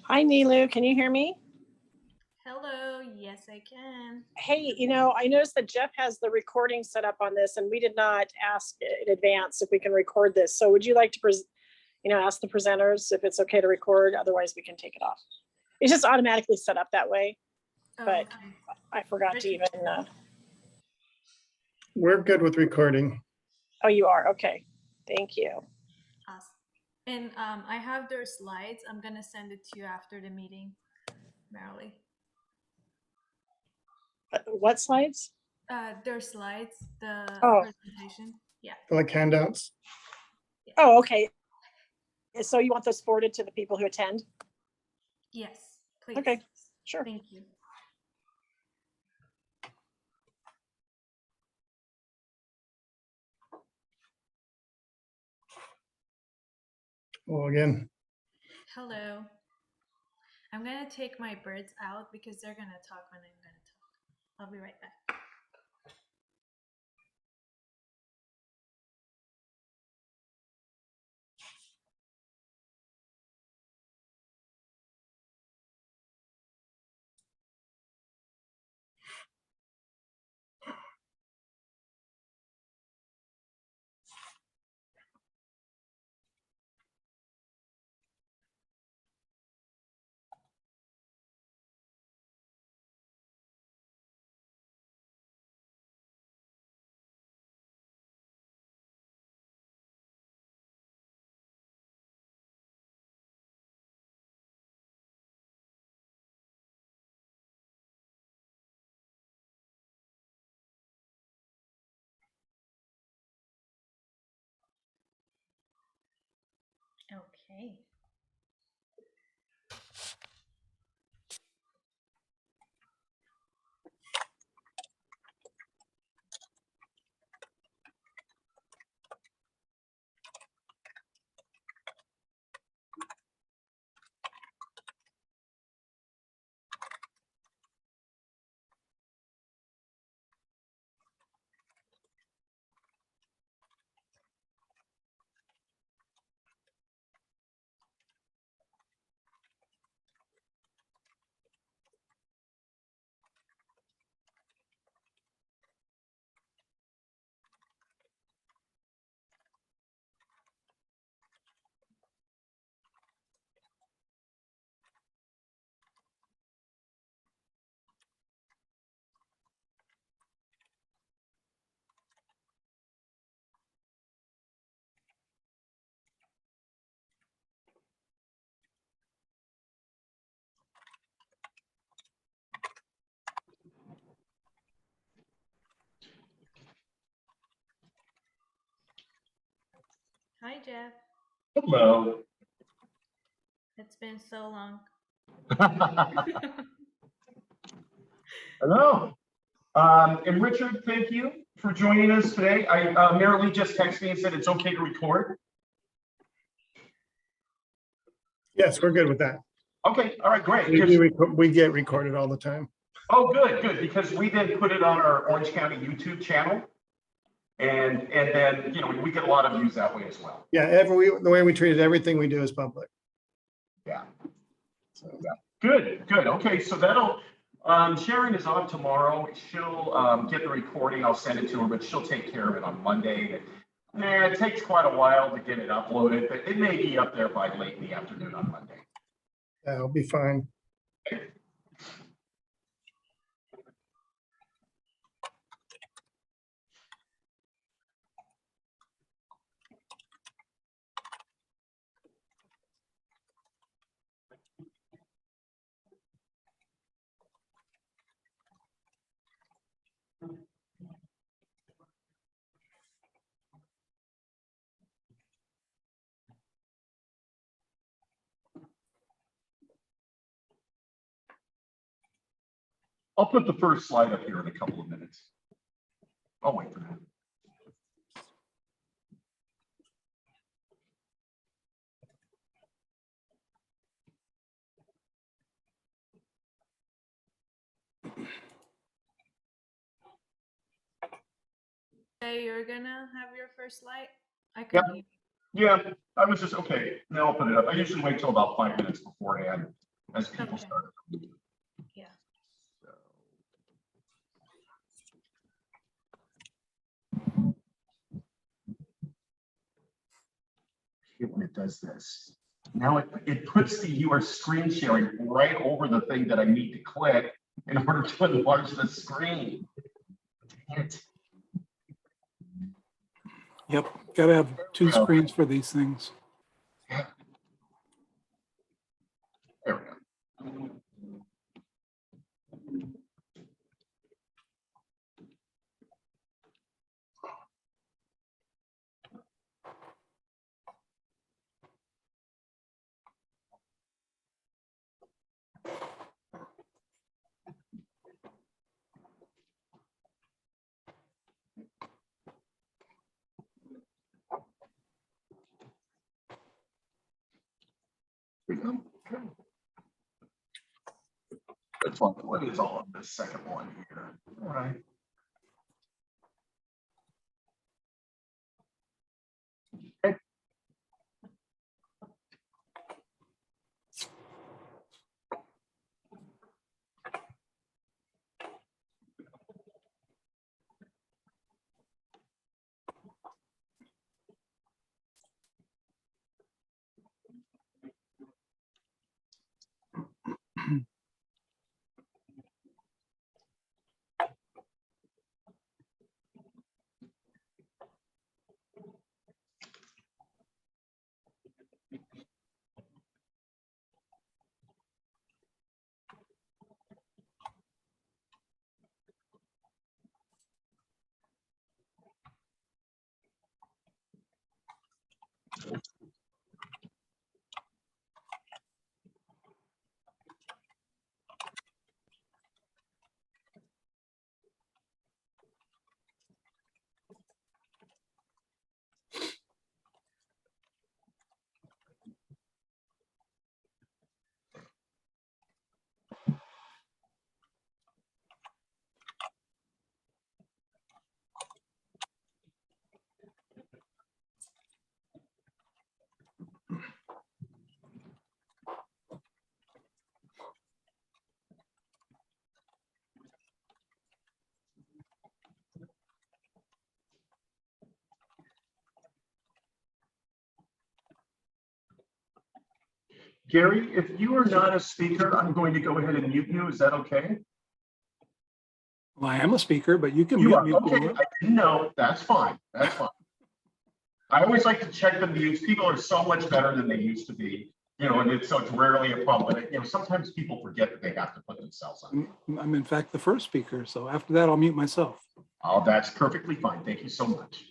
Hi, Nilu. Can you hear me? Hello. Yes, I can. Hey, I noticed that Jeff has the recording set up on this, and we did not ask in advance if we can record this. So would you like to, ask the presenters if it's okay to record? Otherwise, we can take it off. It's just automatically set up that way, but Okay. I forgot to even. We're good with recording. Oh, you are? Okay. Thank you. Awesome. And I have their slides. I'm going to send it to you after the meeting, Marilee. What slides? Their slides, the presentation. Yeah. Like handouts. Oh, okay. So you want those forwarded to the people who attend? Yes, please. Okay, sure. Thank you. Well, again. Hello. I'm going to take my birds out because they're going to talk when I'm going to talk. I'll be right back. Okay. Hi, Jeff. Hello. It's been so long. Hello. And Richard, thank you for joining us today. Marilee just texted me and said it's okay to record. Yes, we're good with that. Okay, all right, great. We get recorded all the time. Oh, good, because we then put it on our Orange County YouTube channel. And then, we get a lot of views that way as well. Yeah, the way we treat it, everything we do is public. Yeah. So, yeah. Good. Okay, so that'll, Sharon is on tomorrow. She'll get the recording. I'll send it to her, but she'll take care of it on Monday. It takes quite a while to get it uploaded, but it may be up there by late in the afternoon on Monday. That'll be fine. I'll put the first slide up here in a couple of minutes. I'll wait for that. Hey, you're gonna have your first slide? I Yep. can hear you. Yeah, I was just, okay, now I'll put it up. I usually wait till about 5 minutes beforehand. as people Okay. start. Yeah. So. When it does this. Now it puts the your screen sharing right over the thing that I need to click in order to enlarge the screen. Dang it. Yep, gotta have two Well. screens for these things. There we go. Here we go. Okay. That's fun. What is all of this second one here? All right. Okay. Gary, if you are not a speaker, I'm going to go ahead and mute you. Is that okay? Well, I am a speaker, but you can You mute are. me if you Okay, want. I didn't know. That's fine. That's fine. I always like to check the mutes. People are so much better than they used to be, you know, and so it's rarely a problem. But, you know, sometimes people forget that they have to put themselves on. I'm in fact the first speaker, so after that, I'll mute myself. Oh, that's perfectly fine. Thank you so much.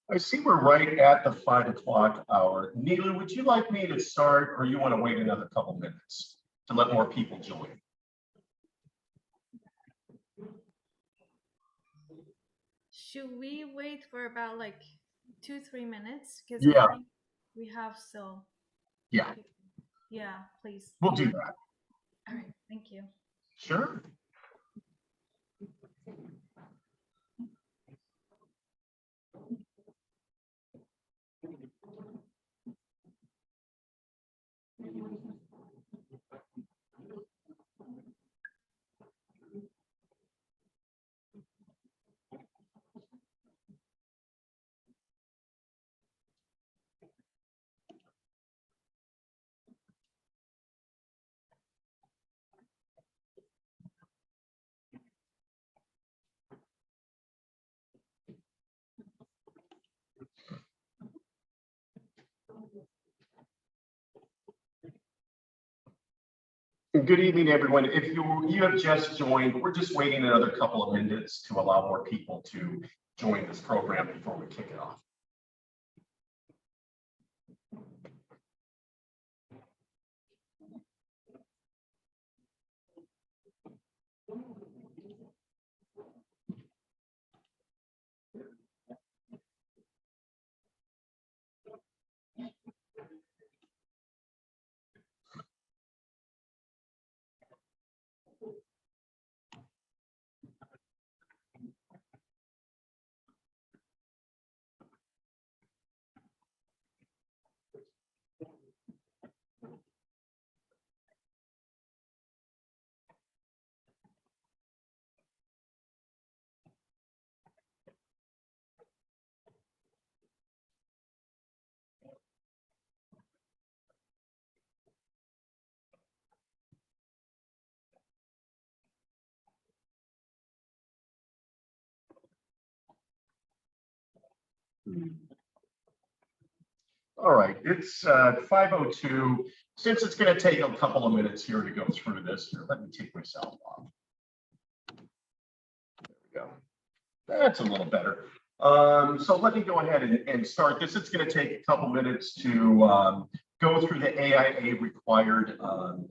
I see we're right at the 5 o'clock hour. Neela, would you like me to start, or you want to wait another couple minutes to let more people join? Should we wait for about like 2-3 minutes? Because Yeah. I think we have still. Yeah, Yeah, please. we'll do that. All right, thank you. Sure. Good evening, everyone. If you have just joined, we're just waiting another couple of minutes to allow more people to join this program before we kick it off. All right, it's 5:02. Since it's going to take a couple of minutes here to go through this, here, let me take myself off. There we go. That's a little better. So let me go ahead and start this. It's going to take a couple minutes to go through the AIA required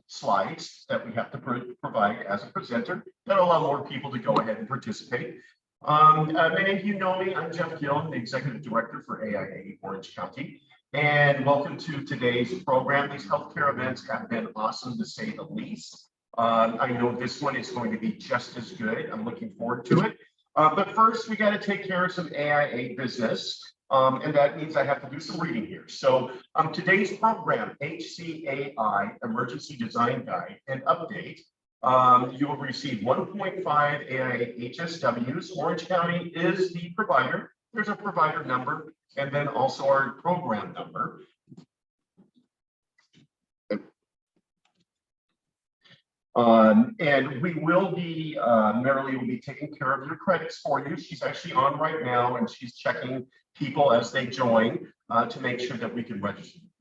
slides that we have to provide as a presenter. That'll allow more people to go ahead and participate. Many of you know me. I'm Jeff Gill, the Executive Director for AIA Orange County. And welcome to today's program. These healthcare events have been awesome, to say the least. I know this one is going to be just as good. I'm looking forward to it. But first, we got to take care of some AIA business. And that means I have to do some reading here. So today's program, HCAI, Emergency Design Guide and Update. You will receive 1.5 AIA HSWs. Orange County is the provider. There's a provider number, and then also our program number. And we will be, Marilee will be taking care of your credits for you. She's actually on right now, and she's checking people as they join to make sure that we can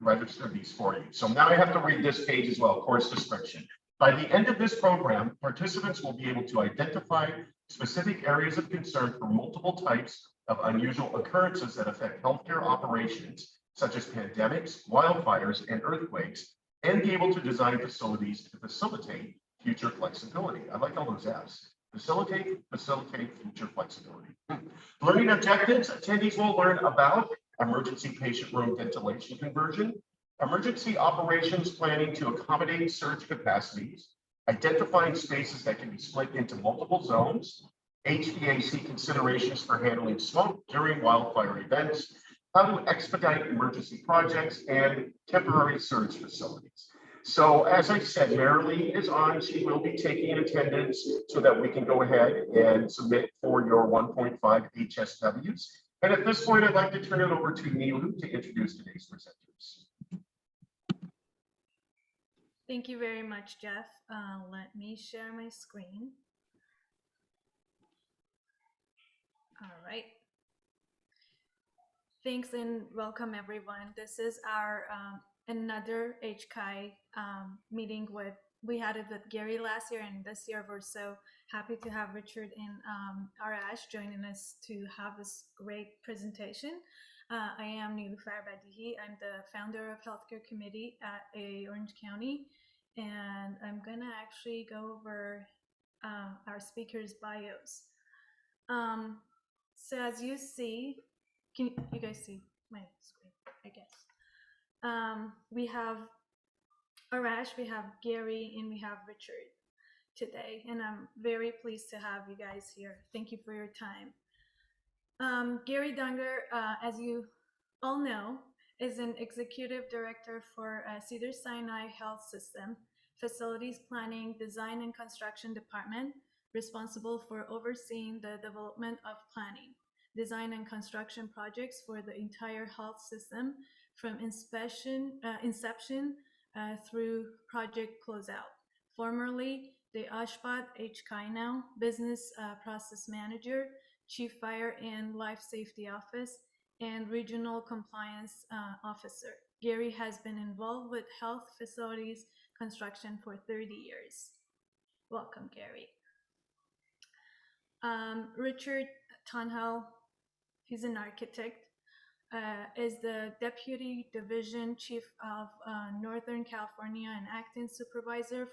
register these for you. So now I have to read this page as well, course description. By the end of this program, participants will be able to identify specific areas of concern for multiple types of unusual occurrences that affect healthcare operations, such as pandemics, wildfires, and earthquakes, and be able to design facilities to facilitate future flexibility. I like all those F's. Facilitate future flexibility. Learning objectives, attendees will learn about emergency patient room ventilation conversion, emergency operations planning to accommodate surge capacities, identifying spaces that can be split into multiple zones, HVAC considerations for handling smoke during wildfire events, how to expedite emergency projects, and temporary surge facilities. So as I said, Marilee is on. She will be taking attendance so that we can go ahead and submit for your 1.5 HSWs. And at this point, I'd like to turn it over to Neelu to introduce today's presenters. Thank you very much, Jeff. Let me share my screen. All right. Thanks and welcome, everyone. This is our another HCAI meeting with we had it with Gary last year, and this year we're so happy to have Richard and Arash joining us to have this great presentation. I am Nilufar Badihi. I'm the founder of Healthcare Committee at AIAOC Orange County, and I'm gonna actually go over our speakers' bios. So as you see, can you guys see my screen? I guess. We have Arash, we have Gary, and we have Richard today, and I'm very pleased to have you guys here. Thank you for your time. Gary Dunger, as you all know, is an executive director for Cedars-Sinai Health System, Facilities Planning, Design and Construction Department, responsible for overseeing the development of planning, design and construction projects for the entire health system from inception through project closeout. Formerly, the Ashbat HCAI now, Business Process Manager, Chief Fire and Life Safety Office, and Regional Compliance Officer. Gary has been involved with health facilities construction for 30 years. Welcome, Gary. Richard Tanhal, he's an architect, is the Deputy Division Chief of Northern California and Acting Supervisor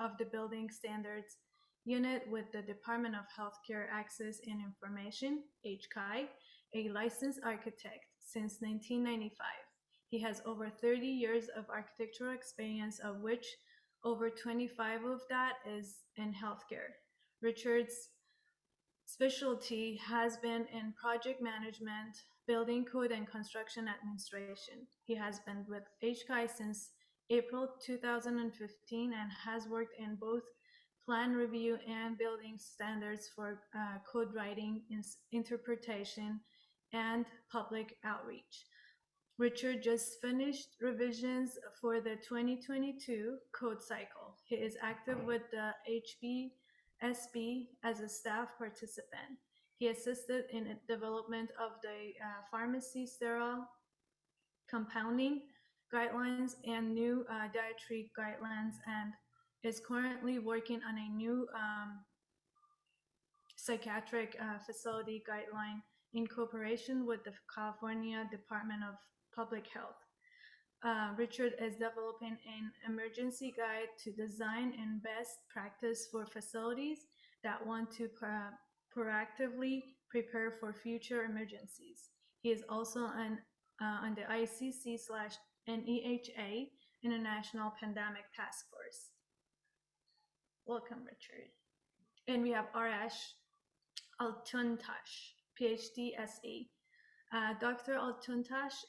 of the Building Standards Unit with the Department of Healthcare Access and Information, HCAI, a licensed architect since 1995. He has over 30 years of architectural experience, of which over 25 of that is in healthcare. Richard's specialty has been in project management, building code, and construction administration. He has been with HCAI since April 2015 and has worked in both plan review and building standards for code writing, interpretation, and public outreach. Richard just finished revisions for the 2022 code cycle. He is active with the HBSB as a staff participant. He assisted in the development of the pharmacy sterile compounding guidelines and new dietary guidelines, and is currently working on a new psychiatric facility guideline in cooperation with the California Department of Public Health. Richard is developing an emergency guide to design and best practice for facilities that want to proactively prepare for future emergencies. He is also on the ICC/NEHA International Pandemic Task Force. Welcome, Richard. And we have Arash Altuntash, PhD SE. Dr. Altuntash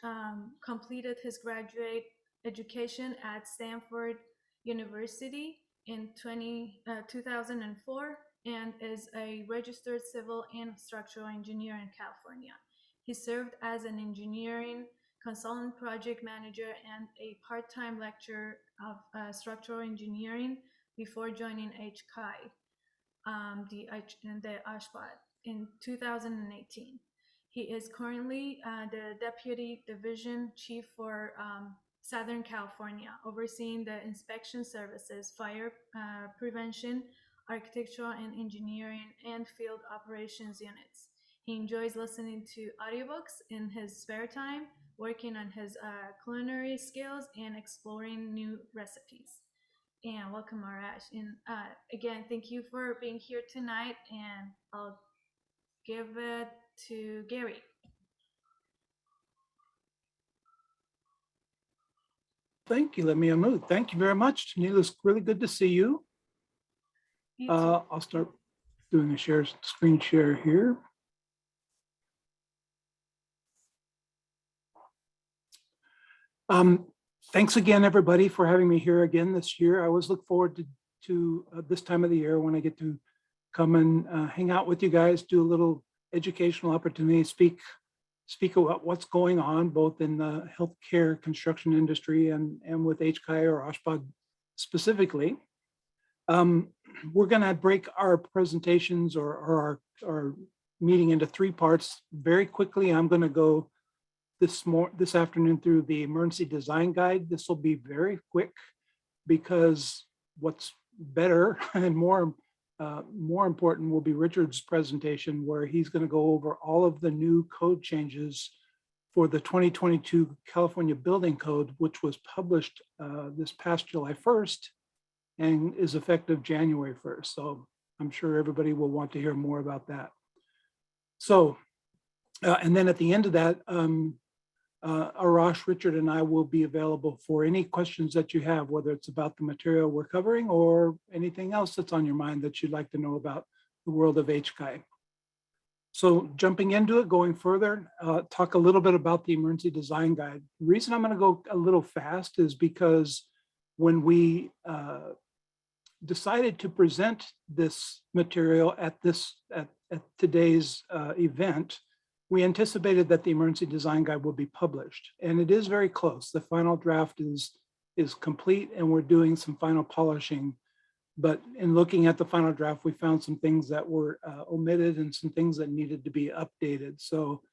completed his graduate education at Stanford University in 2004 and is a registered civil and structural engineer in California. He served as an engineering consultant, project manager, and a part-time lecturer of structural engineering before joining HCAI, the Ashbat, in 2018. He is currently the Deputy Division Chief for Southern California, overseeing the inspection services, fire prevention, architectural and engineering, and field operations units. He enjoys listening to audiobooks in his spare time, working on his culinary skills, and exploring new recipes. And welcome, Arash. And again, thank you for being here tonight, and I'll give it to Gary. Thank you. Let me unmute. Thank you very much. Neil, it's really good to see you. You too. I'll start doing a screen share here. Thanks again, everybody, for having me here again this year. I always look forward to this time of the year when I get to come and hang out with you guys, do a little educational opportunity, speak about what's going on both in the healthcare construction industry and with HCAI or Ashbat specifically. We're going to break our presentations or our meeting into three parts very quickly. I'm going to go this afternoon through the emergency design guide. This will be very quick because what's better and more important will be Richard's presentation, where he's going to go over all of the new code changes for the 2022 California Building Code, which was published this past July 1st and is effective January 1st. So I'm sure everybody will want to hear more about that. So, and then at the end of that, Arash, Richard, and I will be available for any questions that you have, whether it's about the material we're covering or anything else that's on your mind that you'd like to know about the world of HCAI. So jumping into it, going further, talk a little bit about the Emergency Design Guide. The reason I'm going to go a little fast is because when we decided to present this material at today's event, we anticipated that the Emergency Design Guide will be published, and it is very close. The final draft is complete, and we're doing some final polishing. But in looking at the final draft, we found some things that were omitted and some things that needed to be updated. So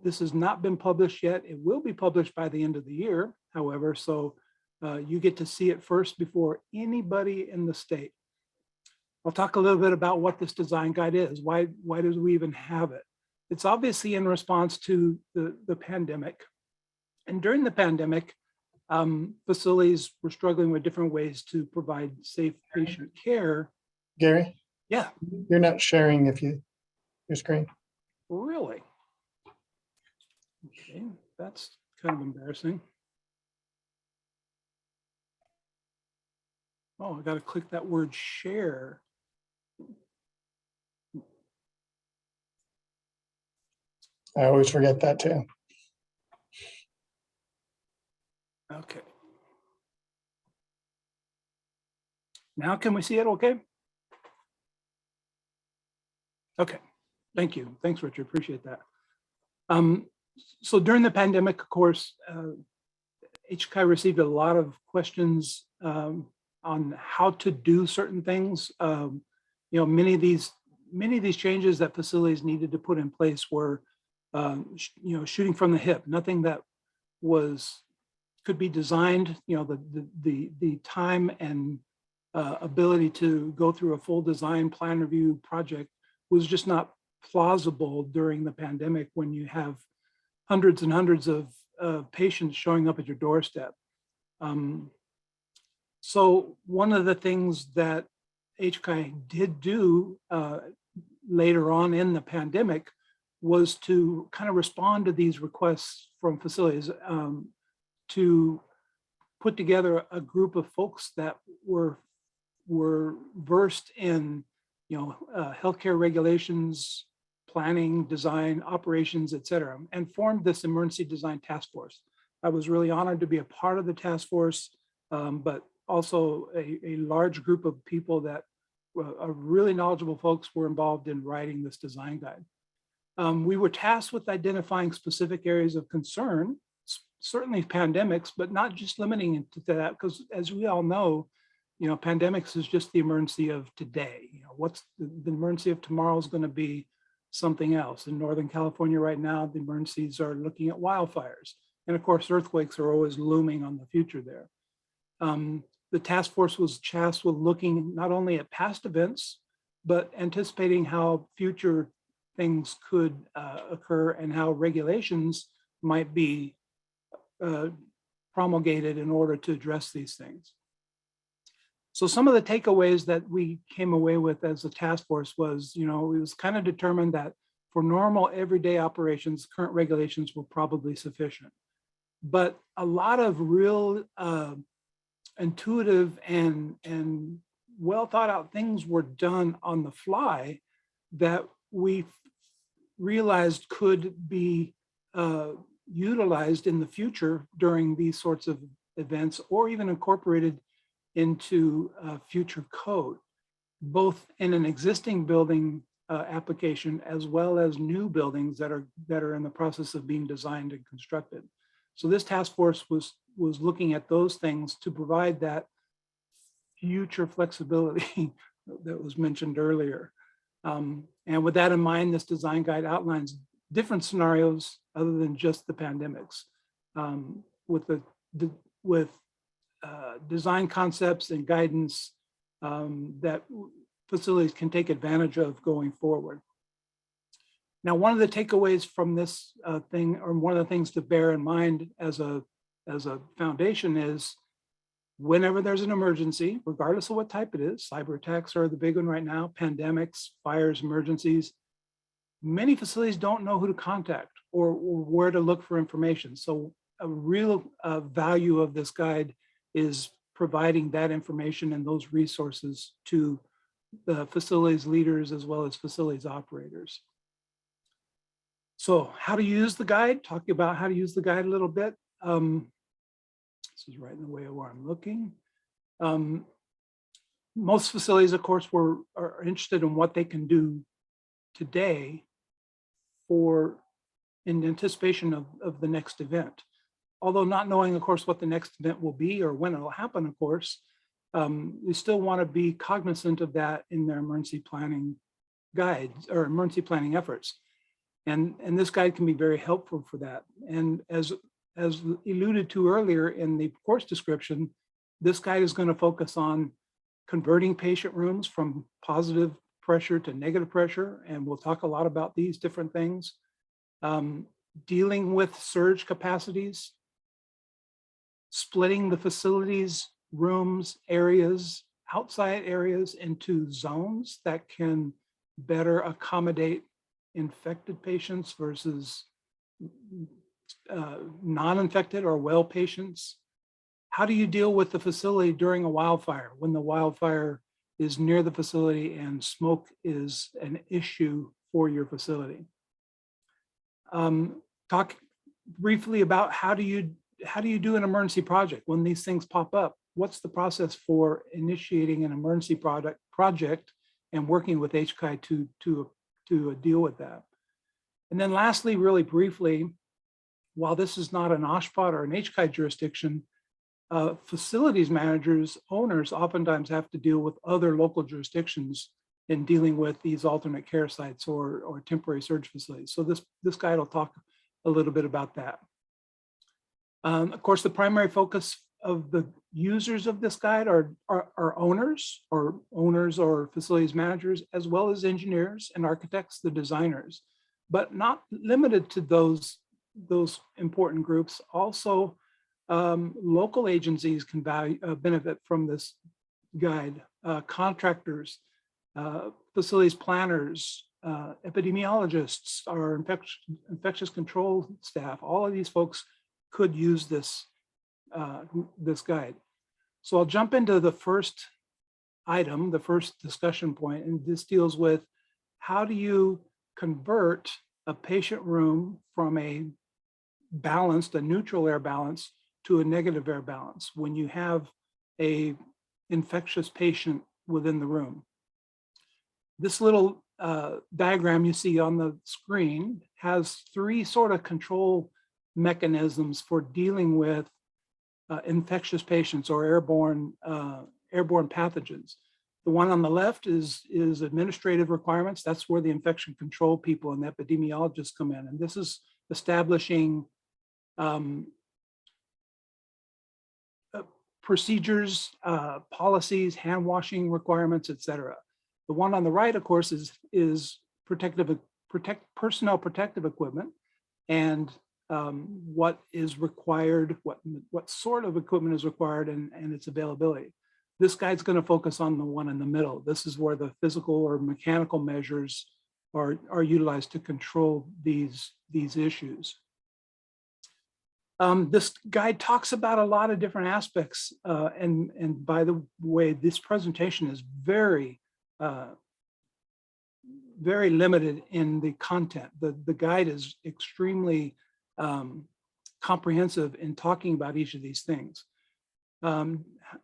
this has not been published yet. It will be published by the end of the year, however, so you get to see it first before anybody in the state. I'll talk a little bit about what this design guide is. Why do we even have it? It's obviously in response to the pandemic. And during the pandemic, facilities were struggling with different ways to provide safe patient care. Gary, Yeah, you're not sharing your screen. really? Okay, that's kind of embarrassing. Oh, I got to click that word share. I always forget that too. Okay. Now can we see it okay? Okay, thank you. Thanks, Richard, appreciate that. So during the pandemic, of course, HCAI received a lot of questions on how to do certain things. You know, many of these changes that facilities needed to put in place were, you know, shooting from the hip. Nothing that could be designed. You know, the time and ability to go through a full design plan review project was just not plausible during the pandemic when you have hundreds and hundreds of patients showing up at your doorstep. So one of the things that HCAI did do later on in the pandemic was to kind of respond to these requests from facilities, to put together a group of folks that were versed in, you know, healthcare regulations, planning, design, operations, et cetera, and formed this emergency design task force. I was really honored to be a part of the task force, but also a large group of people that are really knowledgeable folks were involved in writing this design guide. We were tasked with identifying specific areas of concern, certainly pandemics, but not just limiting it to that, because as we all know, you know, pandemics is just the emergency of today. You know, what's the emergency of tomorrow is going to be something else. In Northern California right now, the emergencies are looking at wildfires. And of course, earthquakes are always looming on the future there. The task force was tasked with looking not only at past events, but anticipating how future things could occur and how regulations might be promulgated in order to address these things. So some of the takeaways that we came away with as a task force was, you know, it was kind of determined that for normal everyday operations, current regulations were probably sufficient. But a lot of real intuitive and well thought out things were done on the fly that we realized could be utilized in the future during these sorts of events, or even incorporated into future code, both in an existing building application as well as new buildings that are in the process of being designed and constructed. So this task force was looking at those things to provide that future flexibility that was mentioned earlier. And with that in mind, this design guide outlines different scenarios other than just the pandemics, with design concepts and guidance that facilities can take advantage of going forward. Now, one of the takeaways from this thing, or one of the things to bear in mind as a foundation, is whenever there's an emergency, regardless of what type it is, cyber attacks are the big one right now, pandemics, fires, emergencies, many facilities don't know who to contact or where to look for information. So a real value of this guide is providing that information and those resources to the facilities leaders as well as facilities operators. So how to use the guide, talking about how to use the guide a little bit. This is right in the way of where I'm looking. Most facilities, of course, are interested in what they can do today in anticipation of the next event. Although not knowing, of course, what the next event will be or when it'll happen, of course, we still want to be cognizant of that in their emergency planning guides or emergency planning efforts. And this guide can be very helpful for that. And as alluded to earlier in the course description, this guide is going to focus on converting patient rooms from positive pressure to negative pressure. And we'll talk a lot about these different things. Dealing with surge capacities, splitting the facilities, rooms, areas, outside areas into zones that can better accommodate infected patients versus non-infected or well patients. How do you deal with the facility during a wildfire when the wildfire is near the facility and smoke is an issue for your facility? Talk briefly about how do you do an emergency project when these things pop up? What's the process for initiating an emergency project and working with HCAI to deal with that? And then lastly, really briefly, while this is not an OSHPOT or an HCAI jurisdiction, facilities managers, owners oftentimes have to deal with other local jurisdictions in dealing with these alternate care sites or temporary surge facilities. So this guide will talk a little bit about that. Of course, the primary focus of the users of this guide are owners or facilities managers, as well as engineers and architects, the designers, but not limited to those important groups. Also, local agencies can benefit from this guide, contractors, facilities planners, epidemiologists, our infectious control staff. All of these folks could use this guide. So I'll jump into the first item, the first discussion point, and this deals with how do you convert a patient room from a neutral air balance to a negative air balance when you have a infectious patient within the room. This little diagram you see on the screen has three sort of control mechanisms for dealing with infectious patients or airborne pathogens. The one on the left is administrative requirements. That's where the infection control people and the epidemiologists come in. And this is establishing procedures, policies, hand washing requirements, et cetera. The one on the right, of course, is personnel protective equipment and what is required, what sort of equipment is required and its availability. This guide's going to focus on the one in the middle. This is where the physical or mechanical measures are utilized to control these issues. This guide talks about a lot of different aspects, and by the way, this presentation is very limited in the content. The guide is extremely comprehensive in talking about each of these things.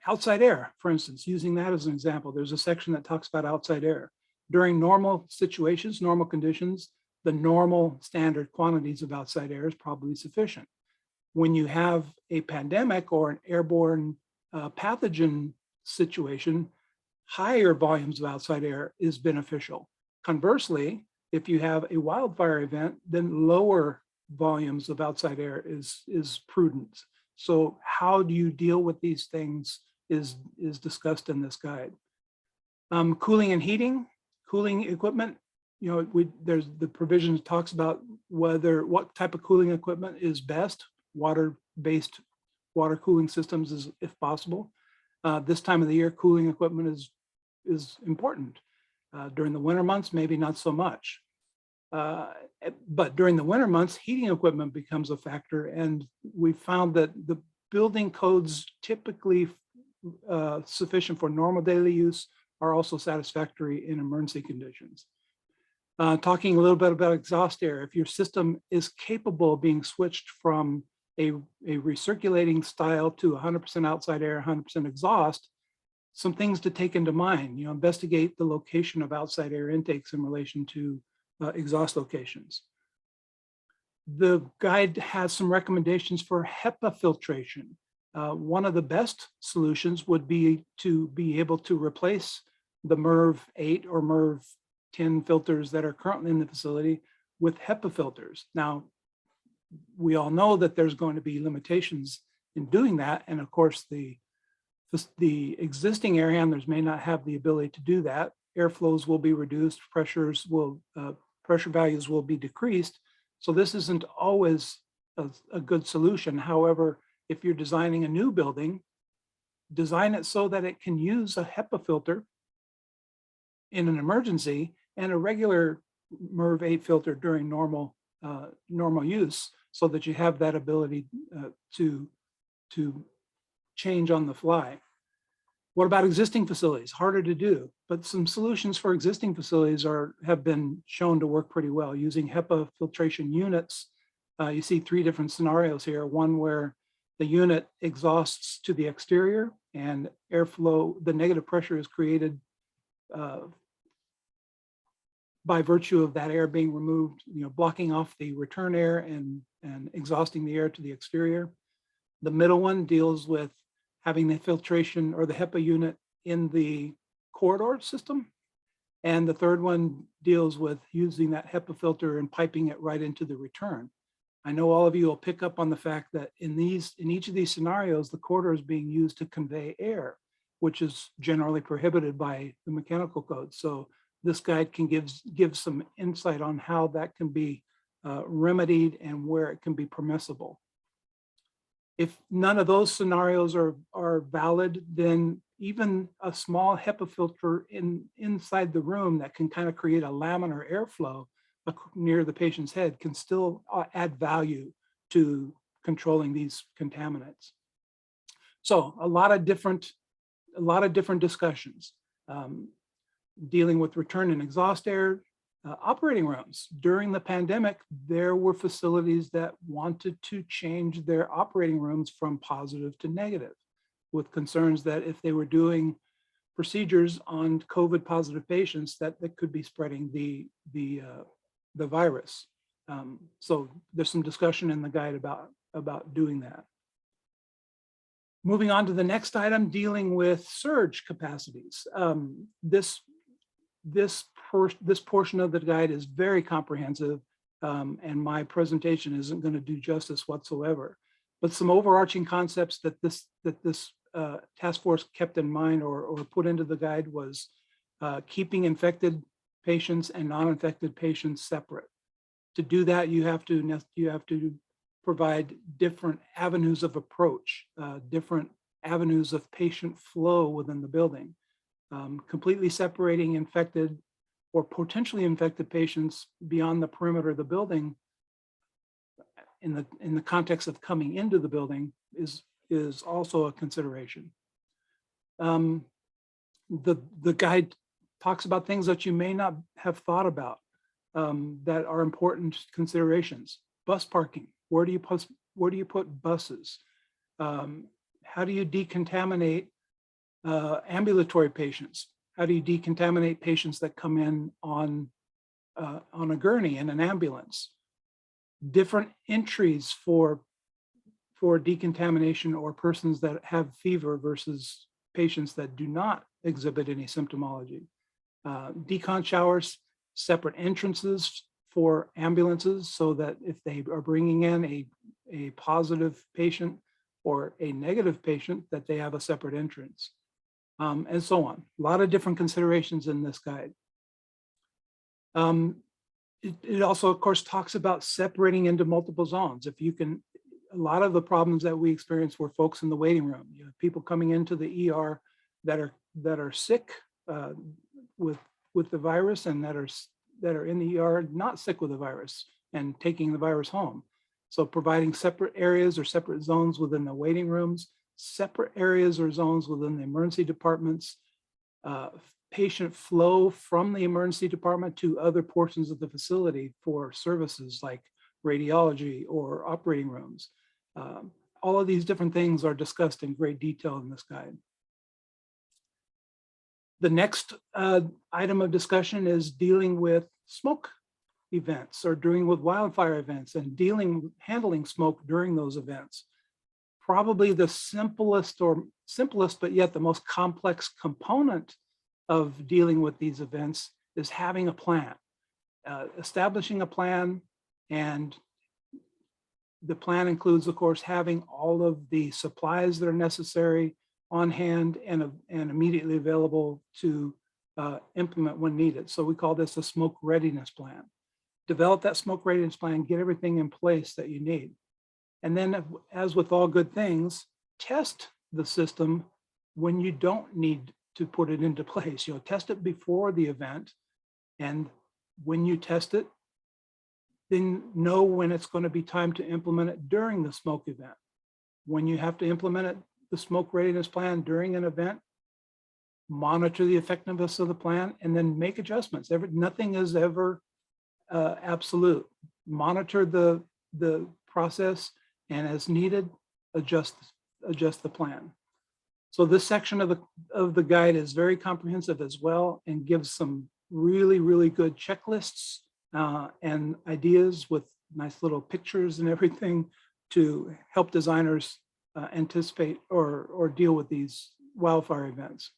Outside air, for instance, using that as an example, there's a section that talks about outside air. During normal situations, normal conditions, the normal standard quantities of outside air is probably sufficient. When you have a pandemic or an airborne pathogen situation, higher volumes of outside air is beneficial. Conversely, if you have a wildfire event, then lower volumes of outside air is prudent. So how do you deal with these things is discussed in this guide. Cooling and heating, cooling equipment, you know, there's the provision talks about what type of cooling equipment is best. Water-based water cooling systems is if possible. This time of the year, cooling equipment is important. During the winter months, maybe not so much. But during the winter months, heating equipment becomes a factor, and we found that the building codes typically sufficient for normal daily use are also satisfactory in emergency conditions. Talking a little bit about exhaust air, if your system is capable of being switched from a recirculating style to 100% outside air, 100% exhaust, some things to take into mind. You know, investigate the location of outside air intakes in relation to exhaust locations. The guide has some recommendations for HEPA filtration. One of the best solutions would be to be able to replace the MERV 8 or MERV 10 filters that are currently in the facility with HEPA filters. Now, we all know that there's going to be limitations in doing that. And of course, the existing air handlers may not have the ability to do that. Airflows will be reduced, pressure values will be decreased. So this isn't always a good solution. However, if you're designing a new building, design it so that it can use a HEPA filter in an emergency and a regular MERV 8 filter during normal use, so that you have that ability to change on the fly. What about existing facilities? Harder to do, but some solutions for existing facilities have been shown to work pretty well using HEPA filtration units. You see 3 different scenarios here. One where the unit exhausts to the exterior and airflow, the negative pressure is created by virtue of that air being removed, you know, blocking off the return air and exhausting the air to the exterior. The middle one deals with having the filtration or the HEPA unit in the corridor system. And the third one deals with using that HEPA filter and piping it right into the return. I know all of you will pick up on the fact that in each of these scenarios, the corridor is being used to convey air, which is generally prohibited by the mechanical code. So this guide can give some insight on how that can be remedied and where it can be permissible. If none of those scenarios are valid, then even a small HEPA filter inside the room that can kind of create a laminar airflow near the patient's head can still add value to controlling these contaminants. So a lot of different discussions dealing with return and exhaust air. Operating rooms. During the pandemic, there were facilities that wanted to change their operating rooms from positive to negative, with concerns that if they were doing procedures on COVID positive patients, that could be spreading the virus. So there's some discussion in the guide about doing that. Moving on to the next item, dealing with surge capacities. This portion of the guide is very comprehensive, and my presentation isn't going to do justice whatsoever. But some overarching concepts that this task force kept in mind or put into the guide was keeping infected patients and non-infected patients separate. To do that, you have to provide different avenues of approach, different avenues of patient flow within the building. Completely separating infected or potentially infected patients beyond the perimeter of the building in the context of coming into the building is also a consideration. The guide talks about things that you may not have thought about that are important considerations. Bus parking. Where do you put buses? How do you decontaminate ambulatory patients? How do you decontaminate patients that come in on a gurney in an ambulance? Different entries for decontamination or persons that have fever versus patients that do not exhibit any symptomology. Decon showers, separate entrances for ambulances so that if they are bringing in a positive patient, or a negative patient, that they have a separate entrance, and so on. A lot of different considerations in this guide. It also, of course, talks about separating into multiple zones. If you can, a lot of the problems that we experienced were folks in the waiting room. You have people coming into the ER that are sick with the virus, and that are in the ER not sick with the virus and taking the virus home. So providing separate areas or separate zones within the waiting rooms, separate areas or zones within the emergency departments, patient flow from the emergency department to other portions of the facility for services like radiology or operating rooms. All of these different things are discussed in great detail in this guide. The next item of discussion is dealing with smoke events, or dealing with wildfire events, and handling smoke during those events. Probably the simplest but yet the most complex component of dealing with these events is having a plan, establishing a plan. And the plan includes, of course, having all of the supplies that are necessary on hand and immediately available to implement when needed. So we call this a smoke readiness plan. Develop that smoke readiness plan, get everything in place that you need. And then, as with all good things, test the system when you don't need to put it into place. You'll test it before the event, and when you test it, then know when it's going to be time to implement it during the smoke event. When you have to implement it, the smoke readiness plan during an event, monitor the effectiveness of the plan, and then make adjustments. Nothing is ever absolute. Monitor the process, and as needed, adjust the plan. So this section of the guide is very comprehensive as well, and gives some really, really good checklists and ideas with nice little pictures and everything to help designers anticipate or deal with these wildfire events.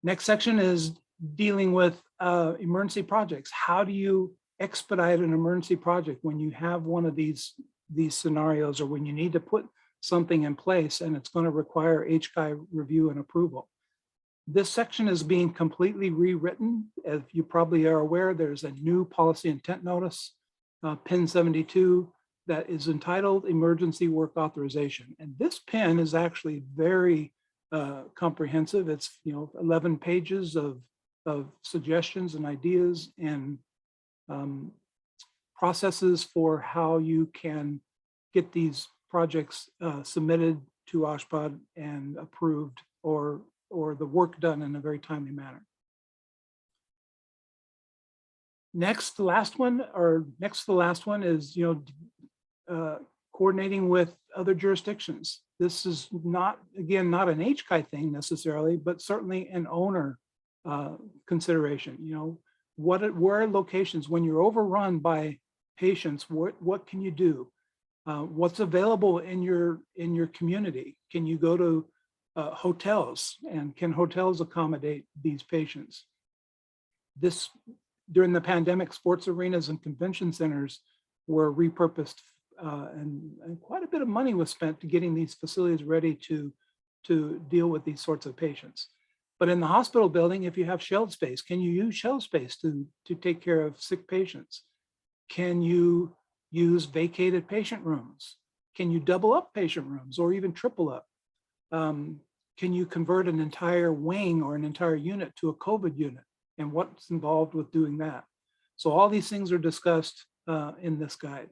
Next section is dealing with emergency projects. How do you expedite an emergency project when you have one of these scenarios, or when you need to put something in place and it's going to require HCAI review and approval? This section is being completely rewritten. As you probably are aware, there's a new policy intent notice, PIN 72, that is entitled Emergency Work Authorization. And this PIN is actually very comprehensive. It's 11 pages of suggestions and ideas and processes for how you can get these projects submitted to OSHPD and approved, or the work done in a very timely manner. Next to the last one is coordinating with other jurisdictions. This is not an HCAI thing necessarily, but certainly an owner consideration. Where are locations when you're overrun by patients? What can you do? What's available in your community? Can you go to hotels, and can hotels accommodate these patients? During the pandemic, sports arenas and convention centers were repurposed, and quite a bit of money was spent to getting these facilities ready to deal with these sorts of patients. But in the hospital building, if you have shelved space, can you use shelved space to take care of sick patients? Can you use vacated patient rooms? Can you double up patient rooms, or even triple up? Can you convert an entire wing or an entire unit to a COVID unit? And what's involved with doing that? So all these things are discussed in this guide.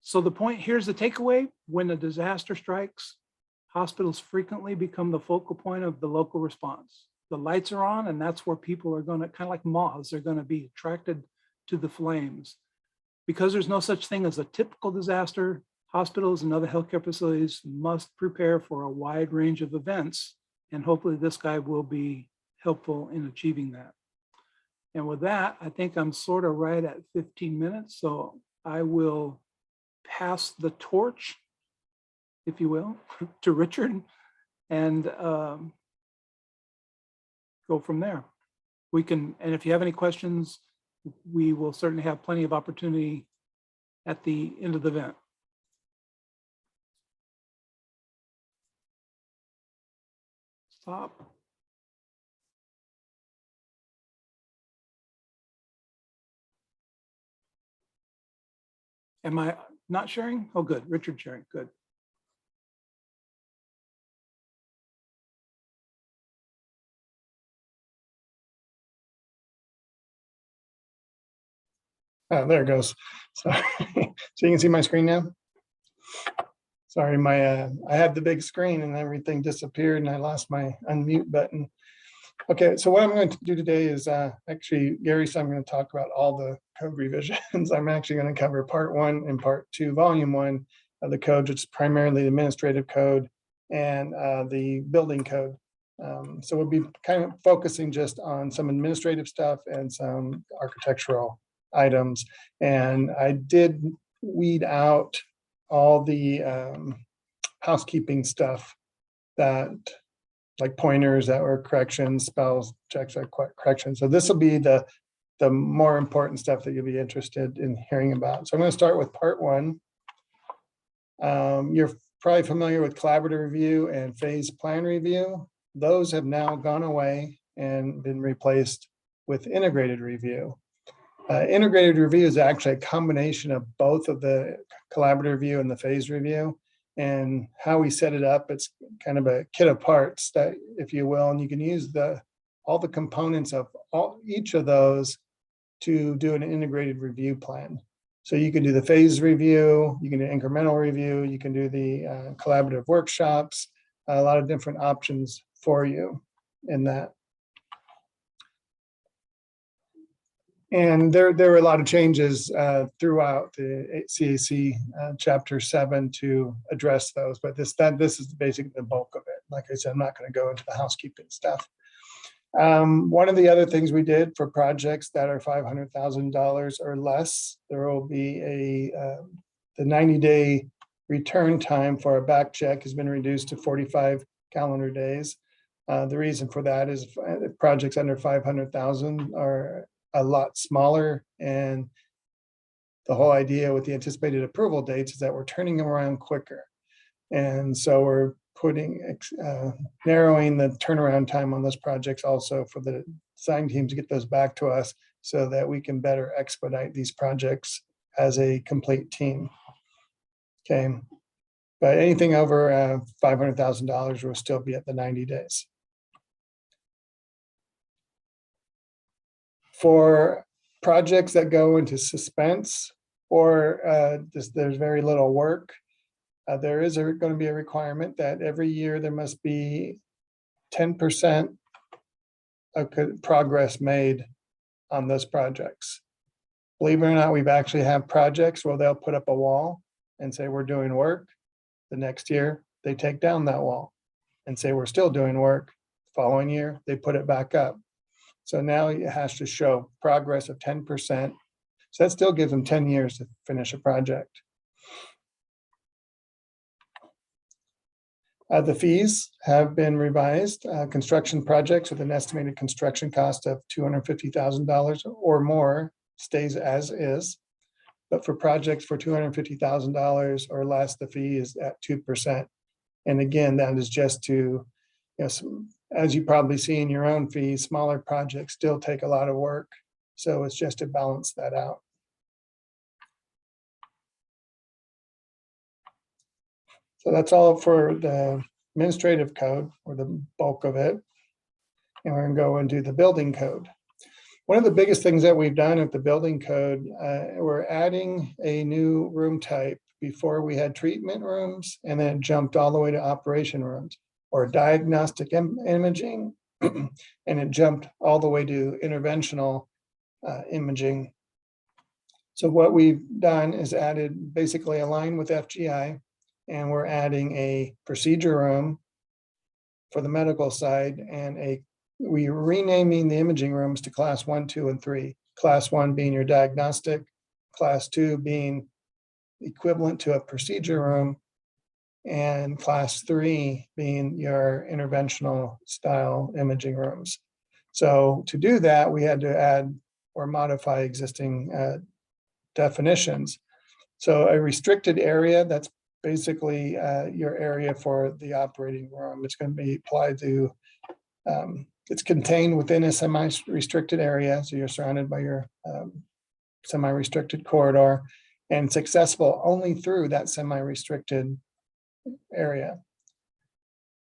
So here's the takeaway: when a disaster strikes, hospitals frequently become the focal point of the local response. The lights are on, and that's where people are going to, kind of like moths, they're going to be attracted to the flames. Because there's no such thing as a typical disaster, hospitals and other healthcare facilities must prepare for a wide range of events, and hopefully this guide will be helpful in achieving that. And with that, I think I'm sort of right at 15 minutes, so I will pass the torch, if you will, to Richard, and go from there. And if you have any questions, we will certainly have plenty of opportunity at the end of the event. Stop. Am I not sharing? Oh, good. Richard sharing. Good. Oh, there it goes. So, so you can see my screen now? Sorry, I had the big screen and everything disappeared and I lost my unmute button. Okay, so what I'm going to do today is actually, Gary, so I'm going to talk about all the code revisions. I'm actually going to cover part 1 and part 2, volume 1 of the code, which is primarily the administrative code and the building code. So we'll be kind of focusing just on some administrative stuff and some architectural items. And I did weed out all the housekeeping stuff that, like pointers that were corrections, spells, checks, like corrections. So this will be the more important stuff that you'll be interested in hearing about. So I'm going to start with part 1. You're probably familiar with collaborative review and phase plan review. Those have now gone away and been replaced with integrated review. Integrated review is actually a combination of both of the collaborative review and the phase review. And how we set it up, it's kind of a kit of parts, that, if you will, and you can use all the components of each of those to do an integrated review plan. So you can do the phase review, you can do incremental review, you can do the collaborative workshops, a lot of different options for you in that. And there were a lot of changes throughout the CAC Chapter 7 to address those, but this is basically the bulk of it. Like I said, I'm not going to go into the housekeeping stuff. One of the other things we did for projects that are $500,000 or less, there will be the 90-day return time for a back check has been reduced to 45 calendar days. The reason for that is projects under 500,000 are a lot smaller, and the whole idea with the anticipated approval dates is that we're turning them around quicker. And so we're narrowing the turnaround time on those projects also for the design team to get those back to us so that we can better expedite these projects as a complete team. Okay, but anything over $500,000 will still be at the 90 days. For projects that go into suspense or there's very little work, there is going to be a requirement that every year there must be 10% of progress made on those projects. Believe it or not, we've actually had projects where they'll put up a wall and say we're doing work. The next year they take down that wall and say we're still doing work. Following year they put it back up. So now it has to show progress of 10%. So that still gives them 10 years to finish a project. The fees have been revised. Construction projects with an estimated construction cost of $250,000 or more stays as is. But for projects for $250,000 or less, the fee is at 2%. And again, that is just to, as you probably see in your own fees, smaller projects still take a lot of work. So it's just to balance that out. So that's all for the administrative code, or the bulk of it. And we're going to go into the building code. One of the biggest things that we've done at the building code, we're adding a new room type. Before we had treatment rooms, and then it jumped all the way to operation rooms, or diagnostic imaging, and it jumped all the way to interventional imaging. So what we've done is added basically a line with HCAI, and we're adding a procedure room for the medical side, and we're renaming the imaging rooms to class 1, 2, and 3. Class 1 being your diagnostic, class 2 being equivalent to a procedure room, and class 3 being your interventional style imaging rooms. So to do that, we had to add or modify existing definitions. So a restricted area, that's basically your area for the operating room. It's going to be applied to It's contained within a semi-restricted area, so you're surrounded by your semi-restricted corridor, and it's accessible only through that semi-restricted area.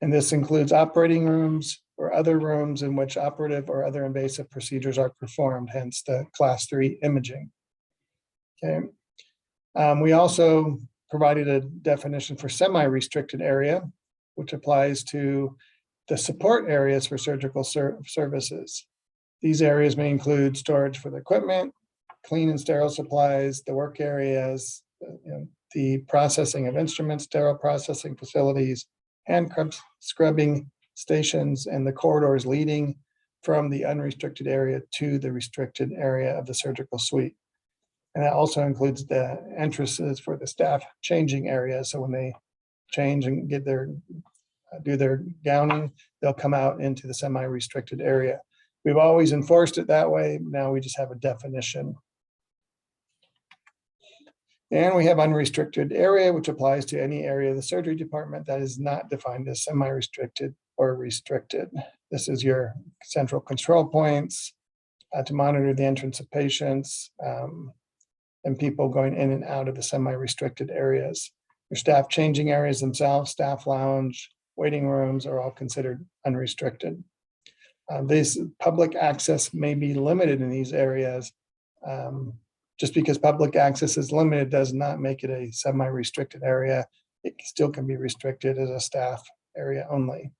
And this includes operating rooms or other rooms in which operative or other invasive procedures are performed, hence the class 3 imaging. Okay. We also provided a definition for semi-restricted area, which applies to the support areas for surgical services. These areas may include storage for the equipment, clean and sterile supplies, the work areas, the processing of instruments, sterile processing facilities, hand scrubbing stations, and the corridors leading from the unrestricted area to the restricted area of the surgical suite. And that also includes the entrances for the staff changing area. So when they change and get do their gowning, they'll come out into the semi-restricted area. We've always enforced it that way. Now we just have a definition. And we have unrestricted area, which applies to any area of the surgery department that is not defined as semi-restricted or restricted. This is your central control points to monitor the entrance of patients and people going in and out of the semi-restricted areas. Your staff changing areas themselves, staff lounge, waiting rooms are all considered unrestricted. This public access may be limited in these areas. Just because public access is limited does not make it a semi-restricted area. It still can be restricted as a staff area only.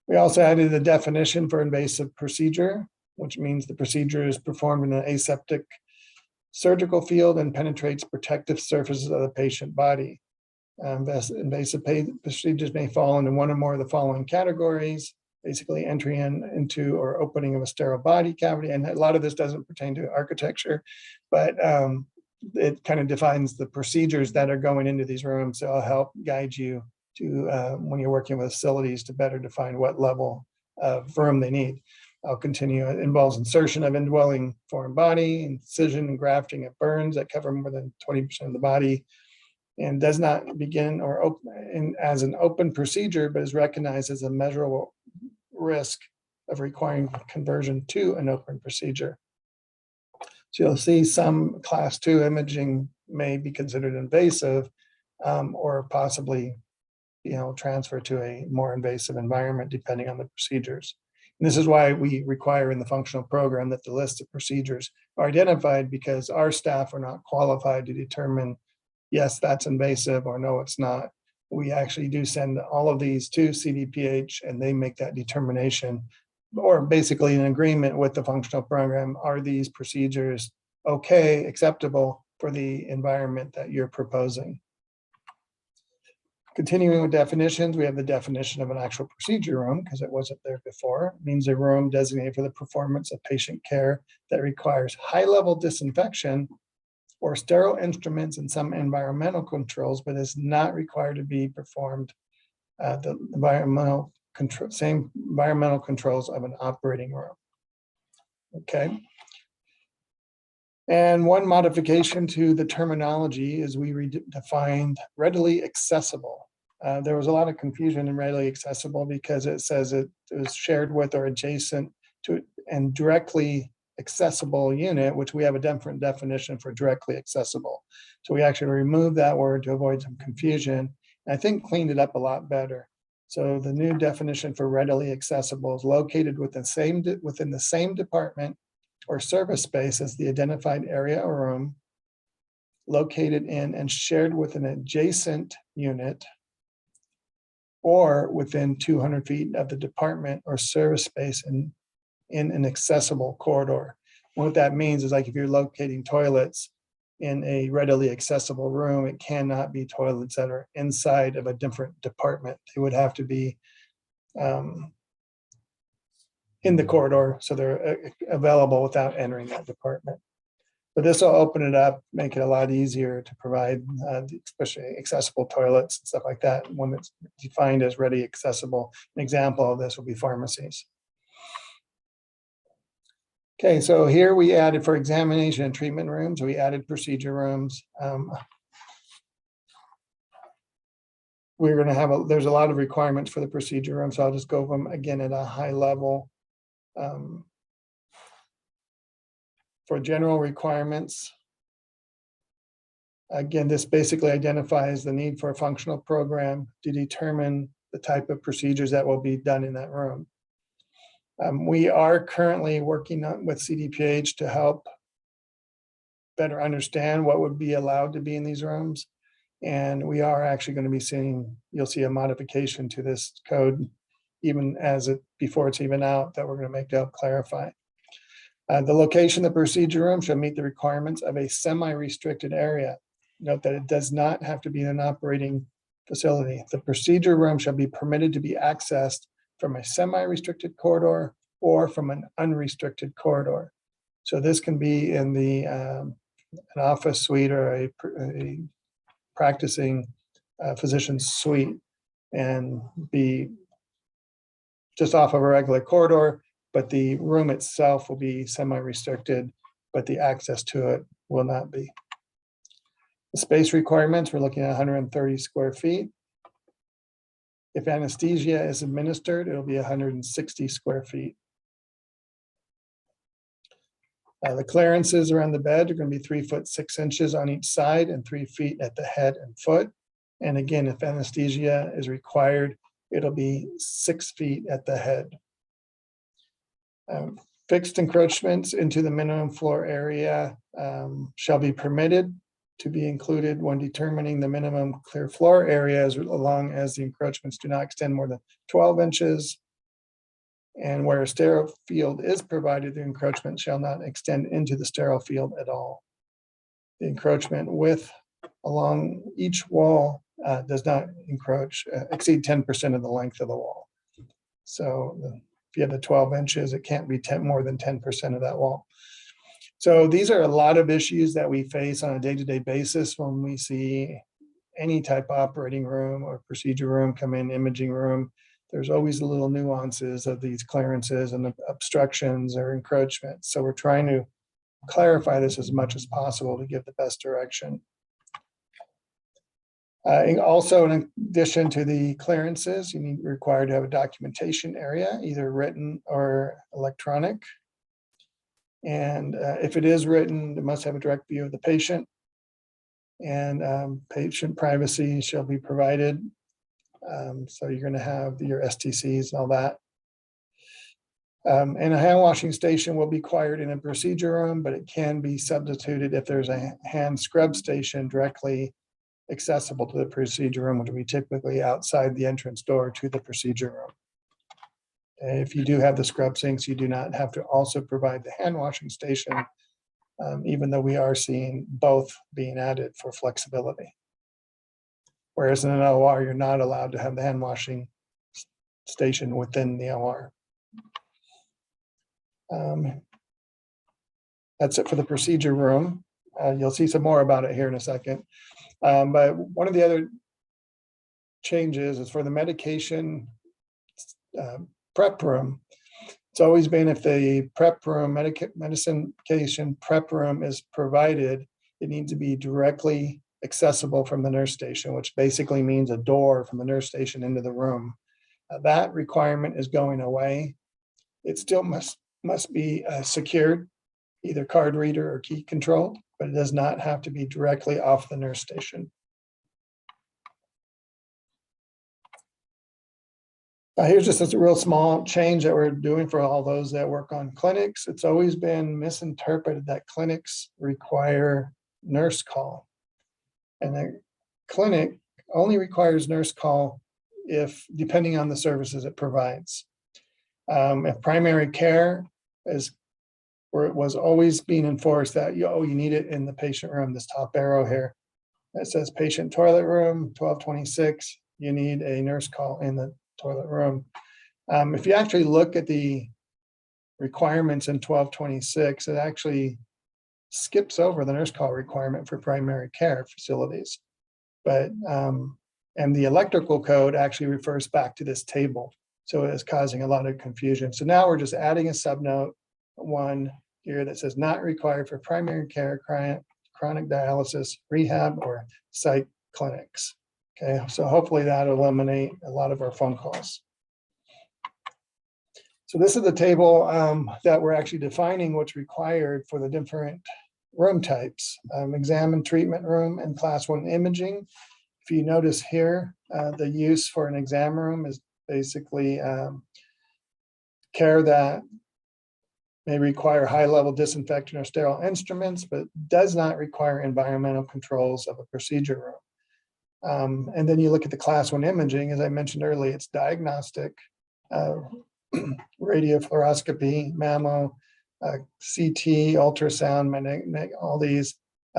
We also added a definition for invasive procedure, which means the procedure is performed in an aseptic surgical field and penetrates protective surfaces of the patient body. Invasive procedures may fall into one or more of the following categories: basically entry into or opening of a sterile body cavity. And a lot of this doesn't pertain to architecture, but it kind of defines the procedures that are going into these rooms. So it'll help guide you to, when you're working with facilities, to better define what level of room they need. I'll continue. It involves insertion of indwelling foreign body, incision and grafting of burns that cover more than 20% of the body, and does not begin or open as an open procedure, but is recognized as a measurable risk of requiring conversion to an open procedure. So you'll see some class 2 imaging may be considered invasive or possibly, transfer to a more invasive environment depending on the procedures. And this is why we require in the functional program that the list of procedures are identified, because our staff are not qualified to determine, yes, that's invasive, or no, it's not. We actually do send all of these to CDPH and they make that determination, or basically in agreement with the functional program. Are these procedures okay, acceptable for the environment that you're proposing? Continuing with definitions, we have the definition of an actual procedure room, because it wasn't there before. It means a room designated for the performance of patient care that requires high-level disinfection or sterile instruments and some environmental controls, but is not required to be performed the same environmental controls of an operating room. Okay. And one modification to the terminology is we redefined readily accessible. There was a lot of confusion in readily accessible because it says it was shared with or adjacent to and directly accessible unit, which we have a different definition for directly accessible. So we actually removed that word to avoid some confusion. And I think cleaned it up a lot better. So the new definition for readily accessible is located within the same department or service space as the identified area or room, located in and shared with an adjacent unit, or within 200 feet of the department or service space in an accessible corridor. What that means is, like, if you're locating toilets in a readily accessible room, it cannot be toilets that are inside of a different department. They would have to be in the corridor, so they're available without entering that department. But this will open it up, make it a lot easier to provide, especially accessible toilets and stuff like that, when it's defined as ready accessible. An example of this will be pharmacies. Okay, so here we added, for examination and treatment rooms, we added procedure rooms. we're going to have, there's a lot of requirements for the procedure room, so I'll just go over them again at a high level. For general requirements, again, this basically identifies the need for a functional program to determine the type of procedures that will be done in that room. We are currently working with CDPH to help better understand what would be allowed to be in these rooms. And we are actually going to be seeing, you'll see a modification to this code, even as before it's even out, that we're going to make to help clarify. The location of the procedure room shall meet the requirements of a semi-restricted area. Note that it does not have to be an operating facility. The procedure room shall be permitted to be accessed from a semi-restricted corridor or from an unrestricted corridor. So this can be in the an office suite or a practicing physician's suite and be just off of a regular corridor, but the room itself will be semi-restricted, but the access to it will not be. The space requirements, we're looking at 130 square feet. If anesthesia is administered, it'll be 160 square feet. The clearances around the bed are going to be 3 foot 6 inches on each side and 3 feet at the head and foot. And again, if anesthesia is required, it'll be 6 feet at the head. Fixed encroachments into the minimum floor area shall be permitted to be included when determining the minimum clear floor area, as long as the encroachments do not extend more than 12 inches. And where a sterile field is provided, the encroachment shall not extend into the sterile field at all. The encroachment width along each wall does not exceed 10% of the length of the wall. So if you have the 12 inches, it can't be more than 10% of that wall. So these are a lot of issues that we face on a day-to-day basis when we see any type of operating room or procedure room come in, imaging room. There's always the little nuances of these clearances and the obstructions or encroachments. So we're trying to clarify this as much as possible to give the best direction. And also, in addition to the clearances, you required to have a documentation area, either written or electronic. And if it is written, it must have a direct view of the patient. And patient privacy shall be provided. So you're going to have your STCs and all that. And a hand washing station will be required in a procedure room, but it can be substituted if there's a hand scrub station directly accessible to the procedure room, which will be typically outside the entrance door to the procedure room. And if you do have the scrub sinks, you do not have to also provide the hand washing station, even though we are seeing both being added for flexibility. Whereas in an OR, you're not allowed to have the hand washing station within the OR. That's it for the procedure room. You'll see some more about it here in a second. But one of the other changes is for the medication prep room. It's always been if the prep room, medication prep room is provided, it needs to be directly accessible from the nurse station, which basically means a door from the nurse station into the room. That requirement is going away. It still must be secured, either card reader or key controlled, but it does not have to be directly off the nurse station. Here's just a real small change that we're doing for all those that work on clinics. It's always been misinterpreted that clinics require nurse call. And the clinic only requires nurse call if, depending on the services it provides. If primary care is, or it was always being enforced that you need it in the patient room, this top arrow here, that says patient toilet room, 1226, you need a nurse call in the toilet room. If you actually look at the requirements in 1226, it actually skips over the nurse call requirement for primary care facilities. But, and the electrical code actually refers back to this table. So it is causing a lot of confusion. So now we're just adding a subnote 1 here that says not required for primary care, chronic dialysis, rehab, or psych clinics. Okay, so hopefully that'll eliminate a lot of our phone calls. So this is the table that we're actually defining what's required for the different room types, exam and treatment room and class 1 imaging. If you notice here, the use for an exam room is basically care that may require high-level disinfectant or sterile instruments, but does not require environmental controls of a procedure room. And then you look at the class 1 imaging, as I mentioned earlier, it's diagnostic, radiofluoroscopy, mammo, CT, ultrasound, all these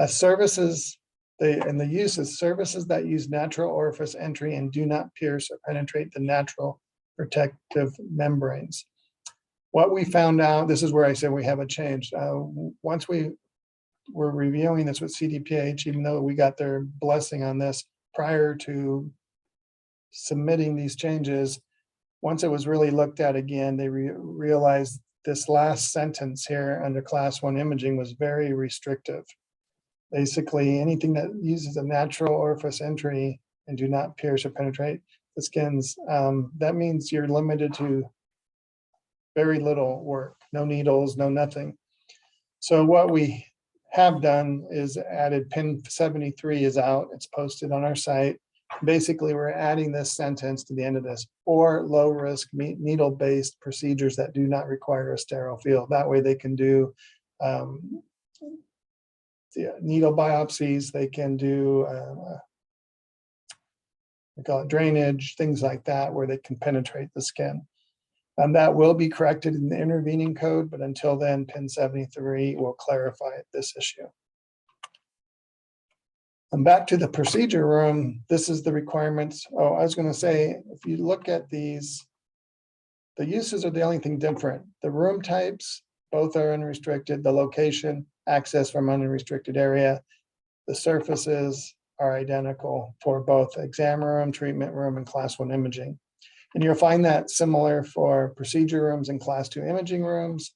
services. And the use is services that use natural orifice entry and do not pierce or penetrate the natural protective membranes. What we found out, this is where I said we haven't changed. Once we were reviewing this with CDPH, even though we got their blessing on this prior to submitting these changes, once it was really looked at again, they realized this last sentence here under class 1 imaging was very restrictive. Basically, anything that uses a natural orifice entry and do not pierce or penetrate the skins, that means you're limited to very little work, no needles, no nothing. So what we have done is added pin 73 is out, it's posted on our site. Basically, we're adding this sentence to the end of this, or low risk needle-based procedures that do not require a sterile field. That way they can do needle biopsies, they can do we call it drainage, things like that, where they can penetrate the skin. That will be corrected in the intervening code, but until then, pin 73 will clarify this issue. And back to the procedure room, this is the requirements. Oh, I was going to say, if you look at these, the uses are the only thing different. The room types, both are unrestricted. The location, access from unrestricted area. The surfaces are identical for both exam room, treatment room, and class 1 imaging. And you'll find that similar for procedure rooms and class 2 imaging rooms.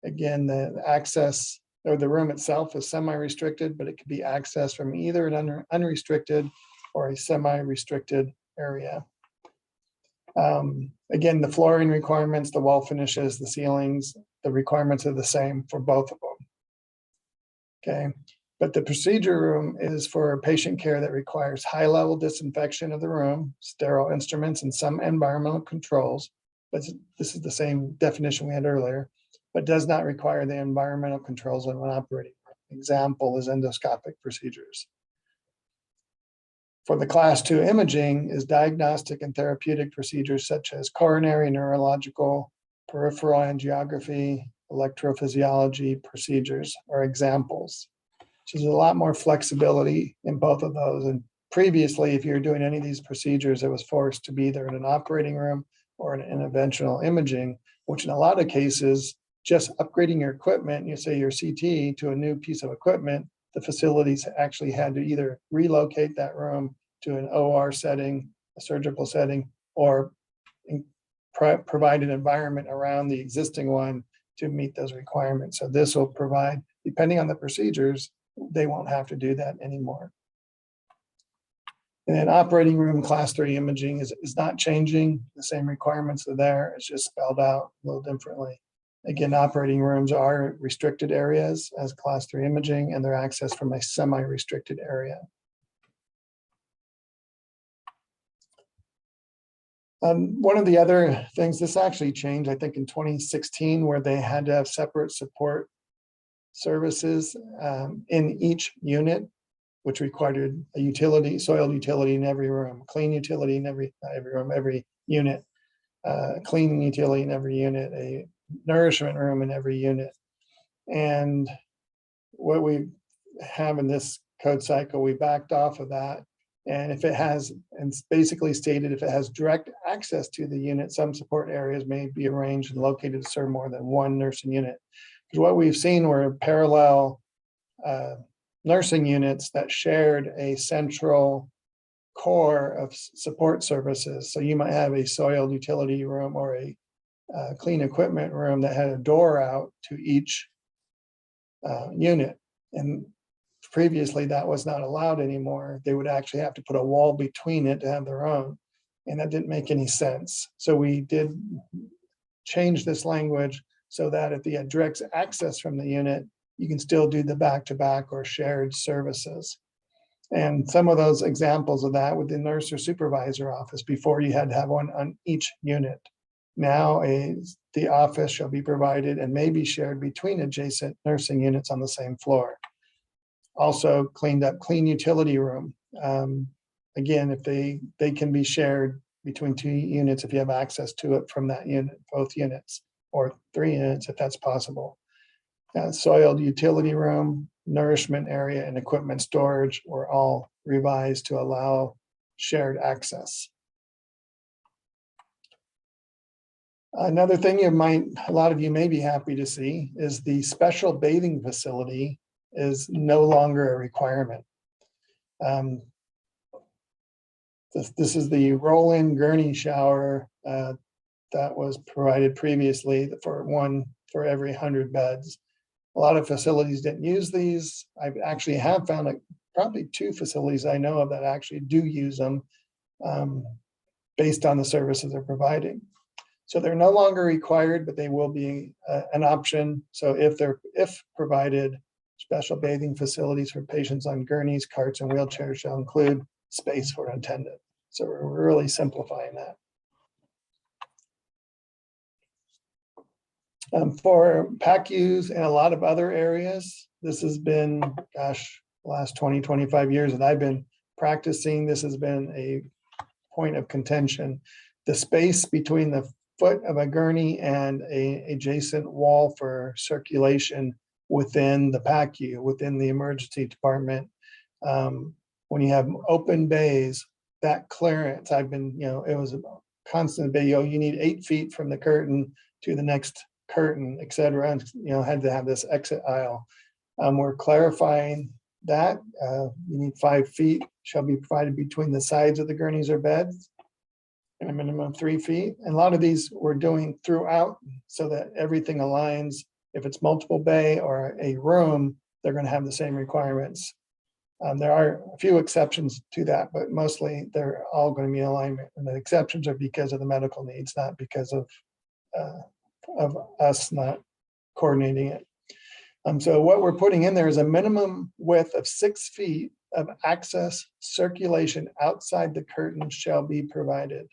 Again, the access or the room itself is semi-restricted, but it could be accessed from either an unrestricted or a semi-restricted area. Again, the flooring requirements, the wall finishes, the ceilings, the requirements are the same for both of them. Okay, but the procedure room is for patient care that requires high-level disinfection of the room, sterile instruments, and some environmental controls. But this is the same definition we had earlier, but does not require the environmental controls of an operating room. Example is endoscopic procedures. For the class 2 imaging is diagnostic and therapeutic procedures such as coronary, neurological, peripheral angiography, electrophysiology procedures are examples. So there's a lot more flexibility in both of those. And previously, if you're doing any of these procedures, it was forced to be either in an operating room or an interventional imaging, which in a lot of cases, just upgrading your equipment, you say your CT to a new piece of equipment, the facilities actually had to either relocate that room to an OR setting, a surgical setting, or provide an environment around the existing one to meet those requirements. So this will provide, depending on the procedures, they won't have to do that anymore. And then operating room class 3 imaging is not changing. The same requirements are there. It's just spelled out a little differently. Again, operating rooms are restricted areas as class 3 imaging, and they're accessed from a semi-restricted area. One of the other things, this actually changed, I think in 2016, where they had to have separate support services in each unit, which required a utility, soil utility in every room, clean utility in every room, every unit, clean utility in every unit, a nourishment room in every unit. And what we have in this code cycle, we backed off of that. And if it has, and it's basically stated, if it has direct access to the unit, some support areas may be arranged and located to serve more than one nursing unit. Because what we've seen were parallel nursing units that shared a central core of support services. So you might have a soil utility room or a clean equipment room that had a door out to each unit. And previously that was not allowed anymore. They would actually have to put a wall between it to have their own. And that didn't make any sense. So we did change this language so that if you had direct access from the unit, you can still do the back-to-back or shared services. And some of those examples of that with the nurse or supervisor office, before you had to have one on each unit. Now the office shall be provided and may be shared between adjacent nursing units on the same floor. Also cleaned up clean utility room. Again, if they can be shared between 2 units if you have access to it from that unit, both units, or 3 units if that's possible. Soiled utility room, nourishment area, and equipment storage were all revised to allow shared access. Another thing a lot of you may be happy to see is the special bathing facility is no longer a requirement. This is the roll-in gurney shower that was provided previously for every 100 beds. A lot of facilities didn't use these. I actually have found probably 2 facilities I know of that actually do use them based on the services they're providing. So they're no longer required, but they will be an option. So if provided, special bathing facilities for patients on gurneys, carts, and wheelchairs shall include space for an attendant. So we're really simplifying that. For PACUs and a lot of other areas, this has been, gosh, the last 20, 25 years that I've been practicing, this has been a point of contention. The space between the foot of a gurney and a adjacent wall for circulation within the PACU, within the emergency department. When you have open bays, that clearance, it was a constant debate, you need 8 feet from the curtain to the next curtain, et cetera, and had to have this exit aisle. We're clarifying that you need 5 feet shall be provided between the sides of the gurneys or beds, and a minimum of 3 feet. And a lot of these we're doing throughout so that everything aligns. If it's multiple bay or a room, they're going to have the same requirements. There are a few exceptions to that, but mostly they're all going to be in alignment. And the exceptions are because of the medical needs, not because of us not coordinating it. So what we're putting in there is a minimum width of 6 feet of access circulation outside the curtain shall be provided.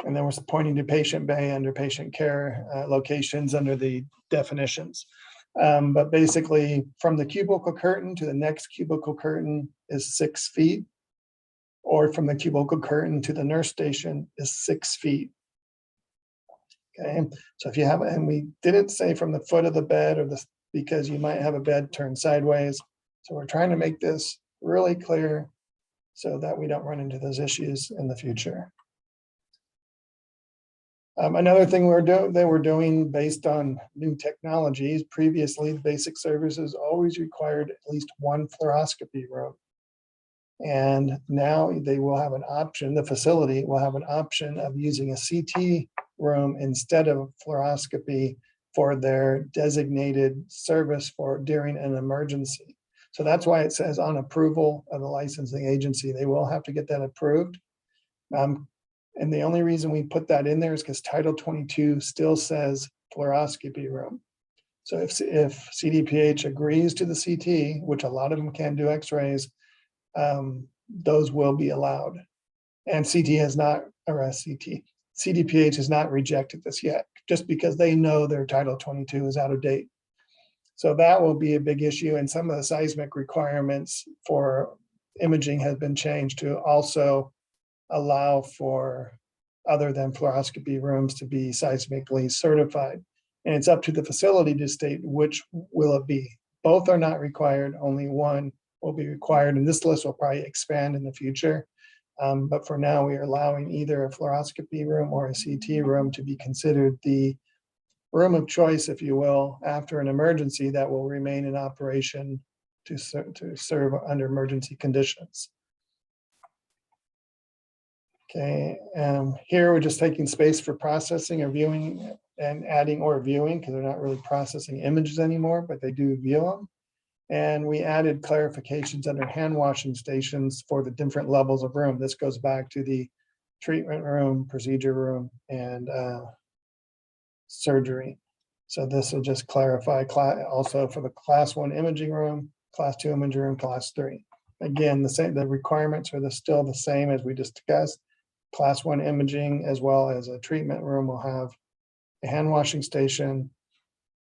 And then we're pointing to patient bay under patient care locations under the definitions. But basically from the cubicle curtain to the next cubicle curtain is 6 feet, or from the cubicle curtain to the nurse station is 6 feet. Okay, so if you have, and we didn't say from the foot of the bed or because you might have a bed turned sideways. So we're trying to make this really clear so that we don't run into those issues in the future. Another thing they were doing based on new technologies, previously the basic services always required at least 1 fluoroscopy room. And now they will have an option, the facility will have an option of using a CT room instead of fluoroscopy for their designated service during an emergency. So that's why it says on approval of the licensing agency, they will have to get that approved. And the only reason we put that in there is because Title 22 still says fluoroscopy room. So if CDPH agrees to the CT, which a lot of them can do x-rays, those will be allowed. And CDPH has not rejected this yet, just because they know their Title 22 is out of date. So that will be a big issue. And some of the seismic requirements for imaging have been changed to also allow for other than fluoroscopy rooms to be seismically certified. And it's up to the facility to state which will it be. Both are not required, only one will be required. And this list will probably expand in the future. But for now, we are allowing either a fluoroscopy room or a CT room to be considered the room of choice, if you will, after an emergency that will remain in operation to serve under emergency conditions. Okay, here we're just taking space for processing or viewing and adding or viewing, because they're not really processing images anymore, but they do view them. And we added clarifications under hand washing stations for the different levels of room. This goes back to the treatment room, procedure room, and surgery. So this will just clarify also for the class 1 imaging room, class 2 imaging room, class 3. Again, the requirements are still the same as we just discussed. Class 1 imaging as well as a treatment room will have a hand washing station.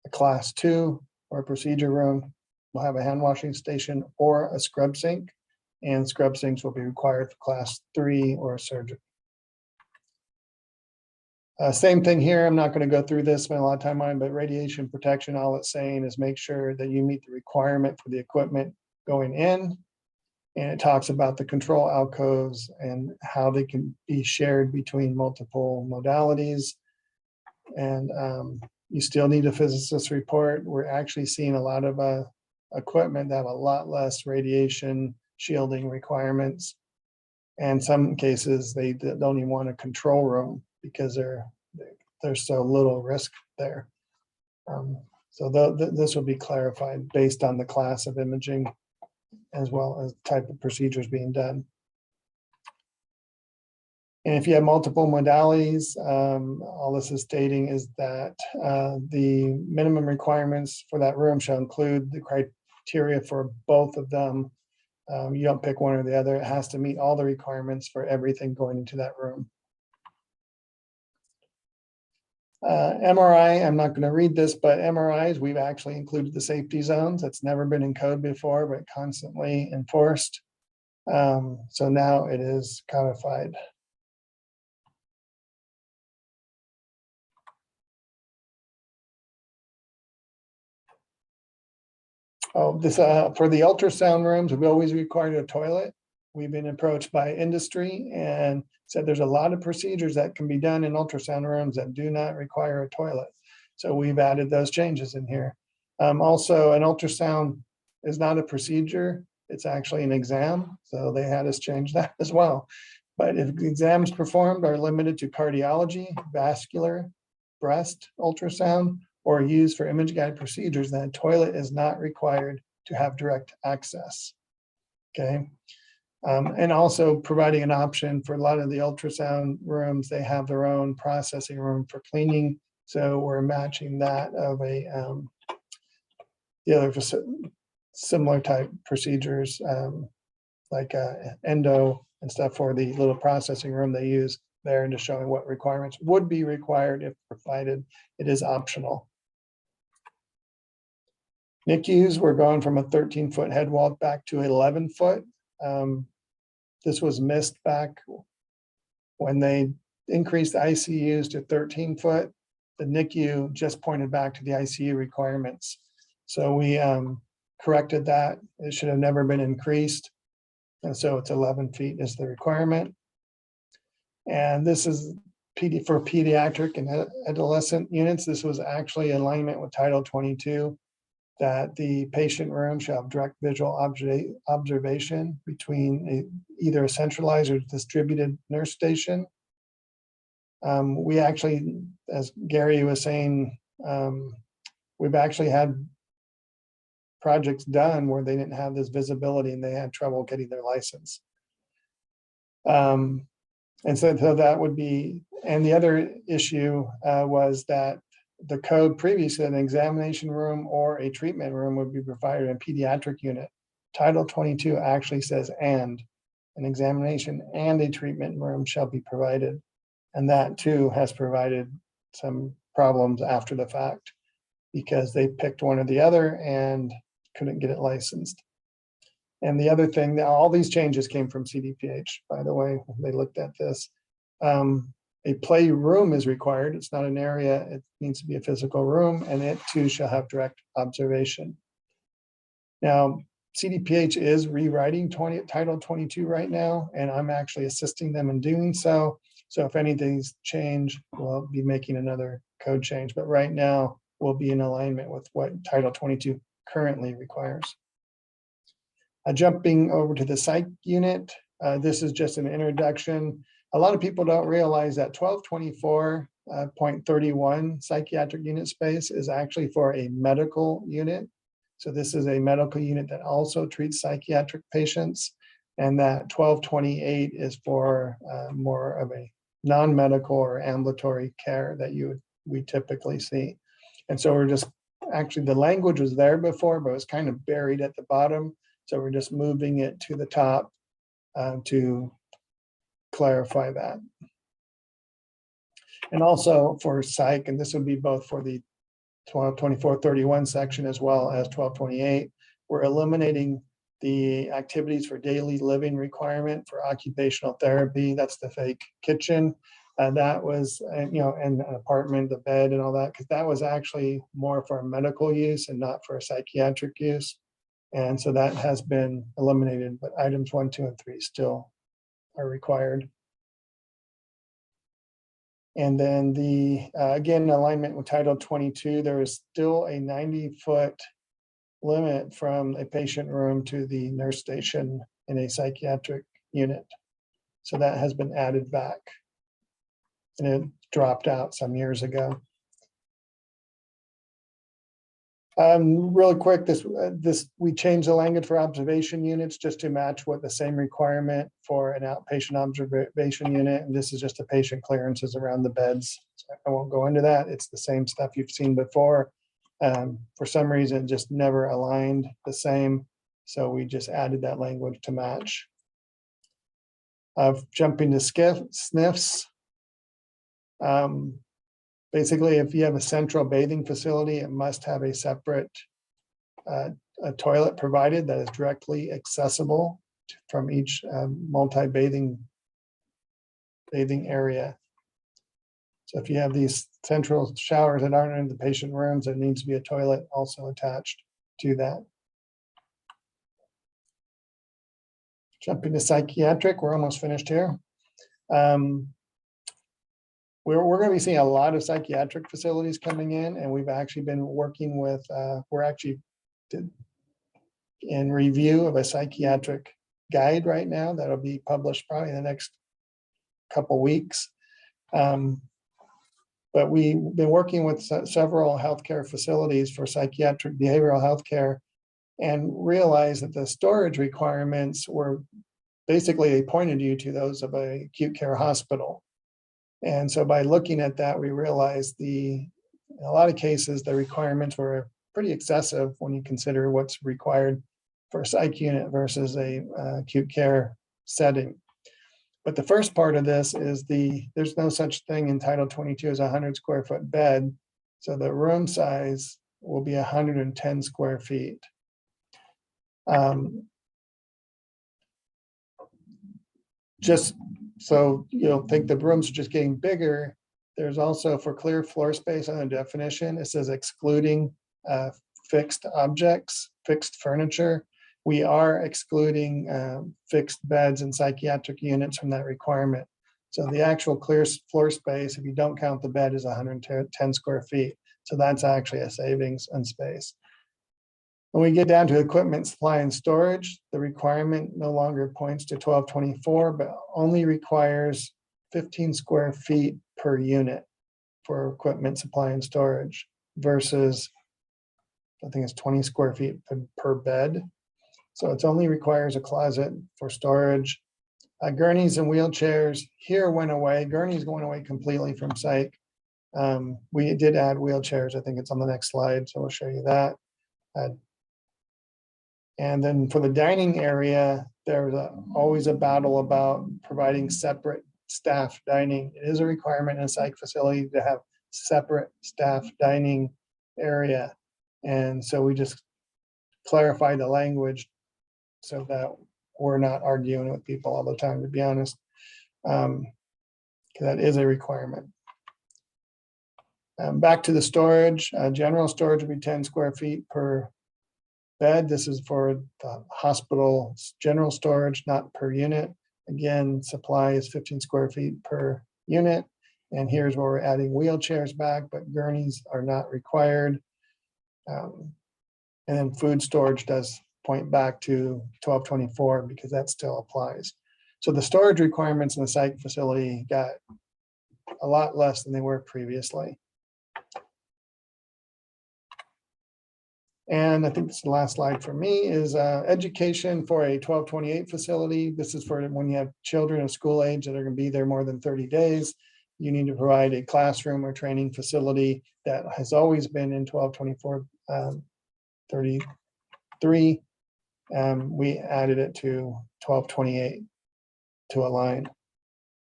A class 2 or a procedure room will have a hand washing station or a scrub sink, and scrub sinks will be required for class 3 or surgery. Same thing here. I'm not going to go through this, spend a lot of time on it, but radiation protection, all it's saying is make sure that you meet the requirement for the equipment going in. And it talks about the control alcoves and how they can be shared between multiple modalities. And you still need a physicist report. We're actually seeing a lot of equipment that have a lot less radiation shielding requirements. And some cases, they don't even want a control room because there's so little risk there. So this will be clarified based on the class of imaging as well as type of procedures being done. And if you have multiple modalities, all this is stating is that the minimum requirements for that room shall include the criteria for both of them. You don't pick one or the other. It has to meet all the requirements for everything going into that room. MRI, I'm not going to read this, but MRIs, we've actually included the safety zones. That's never been in code before, but constantly enforced. So now it is codified. Oh, this for the ultrasound rooms, we always required a toilet. We've been approached by industry and said there's a lot of procedures that can be done in ultrasound rooms that do not require a toilet. So we've added those changes in here. Also, an ultrasound is not a procedure, it's actually an exam. So they had us change that as well. But if exams performed are limited to cardiology, vascular, breast ultrasound, or used for image guided procedures, then a toilet is not required to have direct access. Okay. And also providing an option for a lot of the ultrasound rooms, they have their own processing room for cleaning. So we're matching that of the other similar type procedures like endo and stuff for the little processing room they use there, and just showing what requirements would be required if provided. It is optional. NICUs, we're going from a 13-foot head wall back to 11-foot. This was missed back when they increased the ICUs to 13-foot. The NICU just pointed back to the ICU requirements. So we corrected that. It should have never been increased. And so it's 11 feet is the requirement. And this is for pediatric and adolescent units. This was actually in alignment with Title 22. That the patient room shall have direct visual observation between either a centralized or distributed nurse station. We actually, as Gary was saying, we've actually had projects done where they didn't have this visibility and they had trouble getting their license. And so that would be, and the other issue was that the code previously, an examination room or a treatment room would be provided in a pediatric unit. Title 22 actually says an examination and a treatment room shall be provided. And that too has provided some problems after the fact because they picked one or the other and couldn't get it licensed. And the other thing, all these changes came from CDPH, by the way, when they looked at this. A play room is required. It's not an area. It needs to be a physical room, and it too shall have direct observation. Now, CDPH is rewriting Title 22 right now, and I'm actually assisting them in doing so. So if anything's changed, we'll be making another code change. But right now, we'll be in alignment with what Title 22 currently requires. Jumping over to the psych unit, this is just an introduction. A lot of people don't realize that 1224.31 psychiatric unit space is actually for a medical unit. So this is a medical unit that also treats psychiatric patients. And that 1228 is for more of a non-medical or ambulatory care that we typically see. And so we're just, actually the language was there before, but it was kind of buried at the bottom. So we're just moving it to the top to clarify that. And also for psych, and this would be both for the 1224-31 section as well as 1228, we're eliminating the activities for daily living requirement for occupational therapy. That's the fake kitchen. That was, and an apartment, the bed and all that, because that was actually more for medical use and not for psychiatric use. And so that has been eliminated, but items 1, 2, and 3 still are required. And then the, again, alignment with Title 22, there is still a 90-foot limit from a patient room to the nurse station in a psychiatric unit. So that has been added back. And it dropped out some years ago. Really quick, we changed the language for observation units just to match what the same requirement for an outpatient observation unit. And this is just a patient clearances around the beds. So I won't go into that. It's the same stuff you've seen before. For some reason, it just never aligned the same. So we just added that language to match. Jumping to SNFs. Basically, if you have a central bathing facility, it must have a separate a toilet provided that is directly accessible from each multi-bathing area. So if you have these central showers that aren't in the patient rooms, there needs to be a toilet also attached to that. Jumping to psychiatric, we're almost finished here. We're going to be seeing a lot of psychiatric facilities coming in, and we've actually been working with, we're actually in review of a psychiatric guide right now that'll be published probably in the next couple weeks. But we've been working with several healthcare facilities for psychiatric behavioral healthcare and realized that the storage requirements were basically, they pointed you to those of a acute care hospital. And so by looking at that, we realized in a lot of cases, the requirements were pretty excessive when you consider what's required for a psych unit versus a acute care setting. But the first part of this is there's no such thing in Title 22 as a 100 square foot bed. So the room size will be 110 square feet. Just so you don't think the rooms are just getting bigger, there's also for clear floor space on the definition, it says excluding fixed objects, fixed furniture. We are excluding fixed beds and psychiatric units from that requirement. So the actual clear floor space, if you don't count the bed, is 110 square feet. So that's actually a savings on space. When we get down to equipment, supply, and storage, the requirement no longer points to 1224, but only requires 15 square feet per unit for equipment, supply, and storage versus, I think it's 20 square feet per bed. So it only requires a closet for storage. Gurneys and wheelchairs here went away. Gurneys going away completely from psych. We did add wheelchairs. I think it's on the next slide, so we'll show you that. And then for the dining area, there's always a battle about providing separate staff dining. It is a requirement in a psych facility to have separate staff dining area. And so we just clarify the language so that we're not arguing with people all the time, to be honest. That is a requirement. Back to the storage. General storage would be 10 square feet per bed. This is for the hospital general storage, not per unit. Again, supply is 15 square feet per unit. And here's where we're adding wheelchairs back, but gurneys are not required. And then food storage does point back to 1224 because that still applies. So the storage requirements in the psych facility got a lot less than they were previously. And I think this is the last slide for me is education for a 1228 facility. This is for when you have children of school age that are going to be there more than 30 days. You need to provide a classroom or training facility that has always been in 1224 33. We added it to 1228 to align.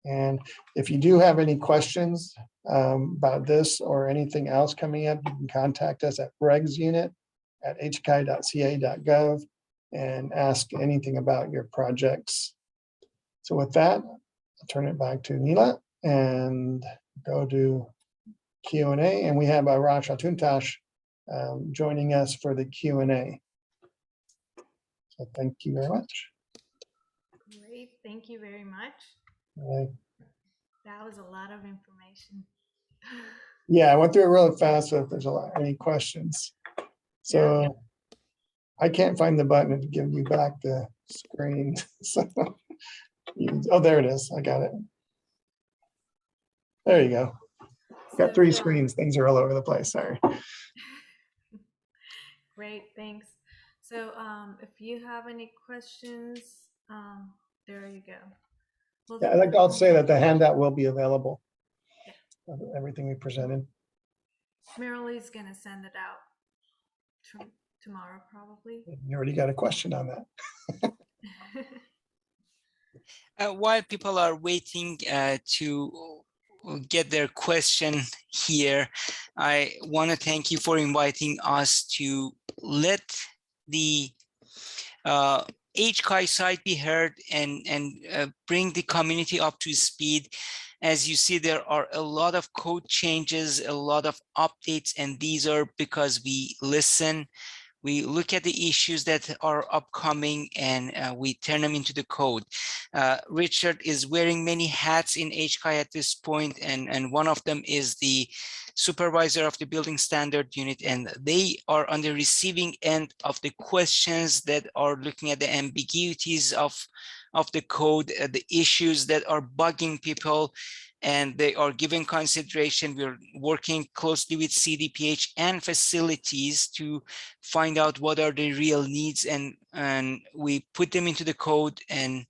And if you do have any questions about this or anything else coming up, you can contact us at Greg's unit at hci.ca.gov and ask anything about your projects. So with that, I'll turn it back to Neela and go to Q&A. And we have Raj Atuntash joining us for the Q&A. So thank you very much. Great, thank you very much. That was a lot of information. Yeah, I went through it really fast. So if there's any questions. So I can't find the button to give you back the screen. So, oh, there it is. I got it. There you go. Got three screens. Things are all over the place. Sorry. Great, thanks. So if you have any questions, there you go. Well, Yeah, I'd like to also say that the handout will be available. Yeah. Everything we presented. Marilee's gonna send it out tomorrow, probably. You already got a question on that. While people are waiting to get their question here, I want to thank you for inviting us to let the HCAI side be heard and bring the community up to speed. As you see, there are a lot of code changes, a lot of updates, and these are because we listen. We look at the issues that are upcoming and we turn them into the code. Richard is wearing many hats in HCAI at this point, and one of them is the supervisor of the building standard unit, and they are on the receiving end of the questions that are looking at the ambiguities of the code, the issues that are bugging people, and they are giving consideration. We're working closely with CDPH and facilities to find out what are the real needs, and we put them into the code and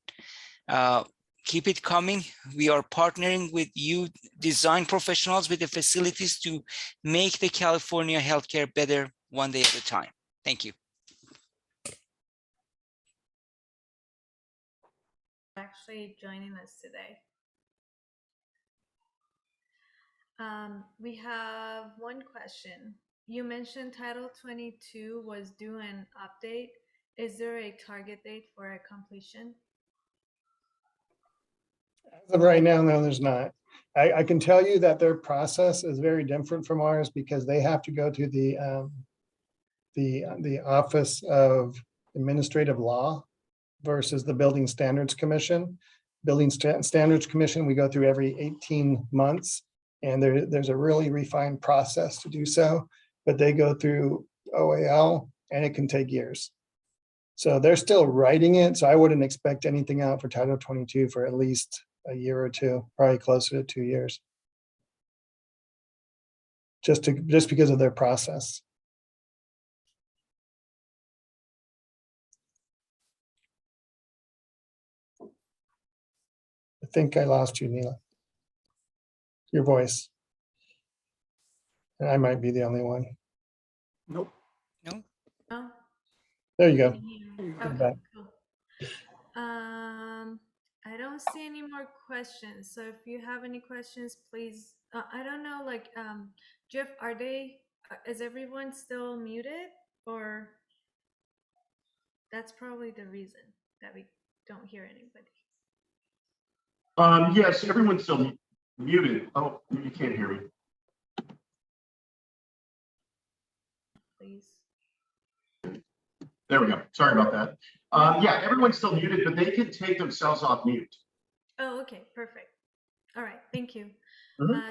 keep it coming. We are partnering with you design professionals, with the facilities, to make the California healthcare better one day at a time. Thank you. Actually joining us today. We have one question. You mentioned Title 22 was due an update. Is there a target date for a completion? As of right now, no, there's not. I can tell you that their process is very different from ours because they have to go to the Office of Administrative Law versus the Building Standards Commission. Building Standards Commission, we go through every 18 months, and there's a really refined process to do so, but they go through OAL and it can take years. So they're still writing it. So I wouldn't expect anything out for Title 22 for at least a year or two, probably closer to 2 years. Just because of their process. I think I lost you, Neela. Your voice. And I might be the only one. Nope. No? No? There you go. Okay, back. cool. I don't see any more questions. So if you have any questions, please, I don't know, like, Jeff, is everyone still muted, or that's probably the reason that we don't hear anybody? Yes, everyone's still muted. Oh, you can't hear me. Please. There we go. Sorry about that. Yeah, everyone's still muted, but they can take themselves off mute. Oh, okay, perfect. All right, thank you.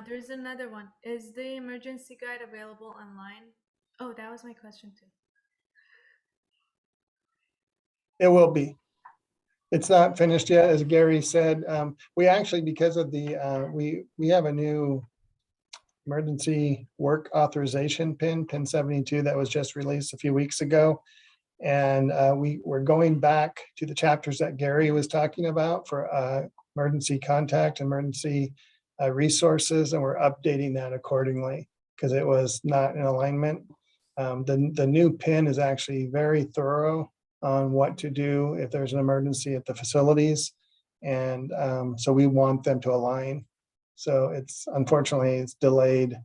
There's another one. Is the emergency guide available online? Oh, that was my question too. It will be. It's not finished yet, as Gary said. We actually, because of the, we have a new emergency work authorization pin 72 that was just released a few weeks ago. And we're going back to the chapters that Gary was talking about for emergency contact, emergency resources, and we're updating that accordingly because it was not in alignment. The new pin is actually very thorough on what to do if there's an emergency at the facilities. And so we want them to align. So unfortunately it's delayed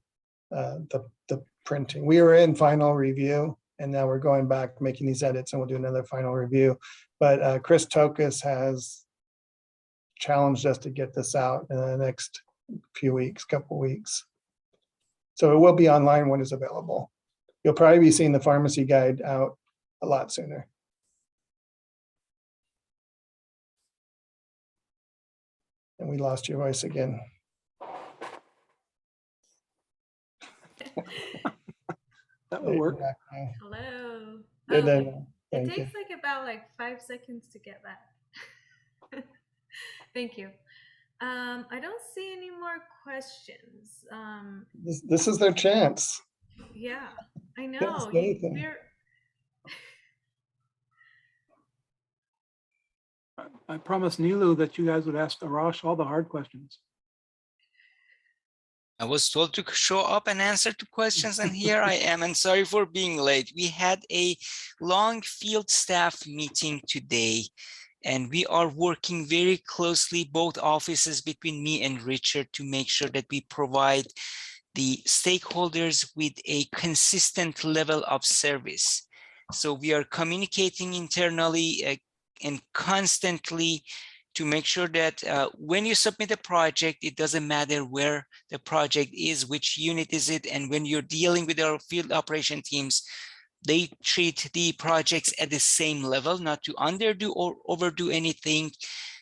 the printing. We were in final review and now we're going back making these edits and we'll do another final review. But Chris Tokus has challenged us to get this out in the next couple weeks. So it will be online when it's available. You'll probably be seeing the pharmacy guide out a lot sooner. And we lost your voice again. That would work. Hello. Good Okay. day. It Thank you. takes like about 5 seconds to get back. Thank you. I don't see any more questions. This is their chance. Yeah, I Yes, know. anything. I promised Nilu that you guys would ask Arash all the hard questions. I was told to show up and answer to questions, and here I am. And sorry for being late. We had a long field staff meeting today, and we are working very closely, both offices, between me and Richard, to make sure that we provide the stakeholders with a consistent level of service. So we are communicating internally and constantly to make sure that when you submit a project, it doesn't matter where the project is, which unit is it, and when you're dealing with our field operation teams, they treat the projects at the same level, not to underdo or overdo anything.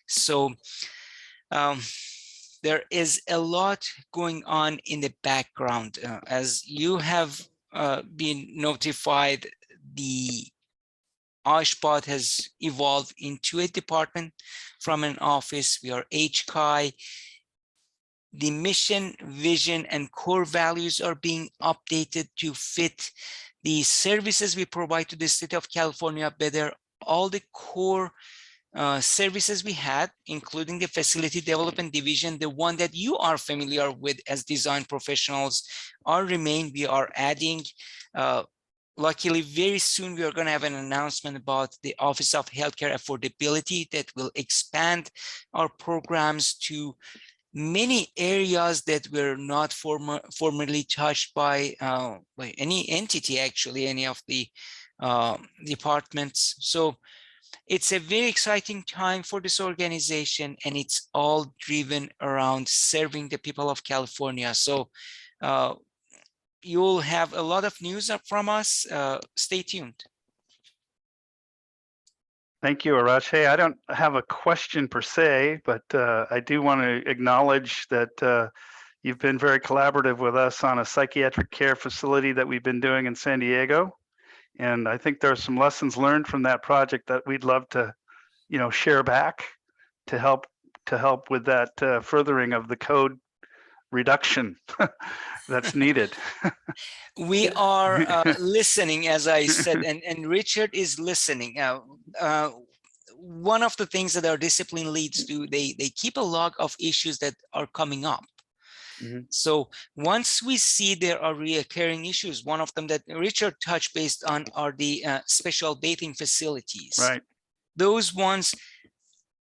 So there is a lot going on in the background. As you have been notified, the OSHBOT has evolved into a department from an office. We are HCAI. The mission, vision, and core values are being updated to fit the services we provide to the state of California better. All the core services we had, including the facility development division, the one that you are familiar with as design professionals, are remain. We are adding, luckily, very soon we are going to have an announcement about the Office of Healthcare Affordability that will expand our programs to many areas that were not formerly touched by any entity, actually, any of the departments. So it's a very exciting time for this organization, and it's all driven around serving the people of California. So you'll have a lot of news from us. Stay tuned. Thank you, Arash. Hey, I don't have a question per se, but I do want to acknowledge that you've been very collaborative with us on a psychiatric care facility that we've been doing in San Diego. And I think there are some lessons learned from that project that we'd love to, share back to help with that furthering of the code reduction that's needed. We are listening, as I said, and Richard is listening. One of the things that our discipline leads do, they keep a log of issues that are coming up. Mm-hmm. So once we see there are reoccurring issues, one of them that Richard touched based on are the special bathing facilities. Right. Those ones,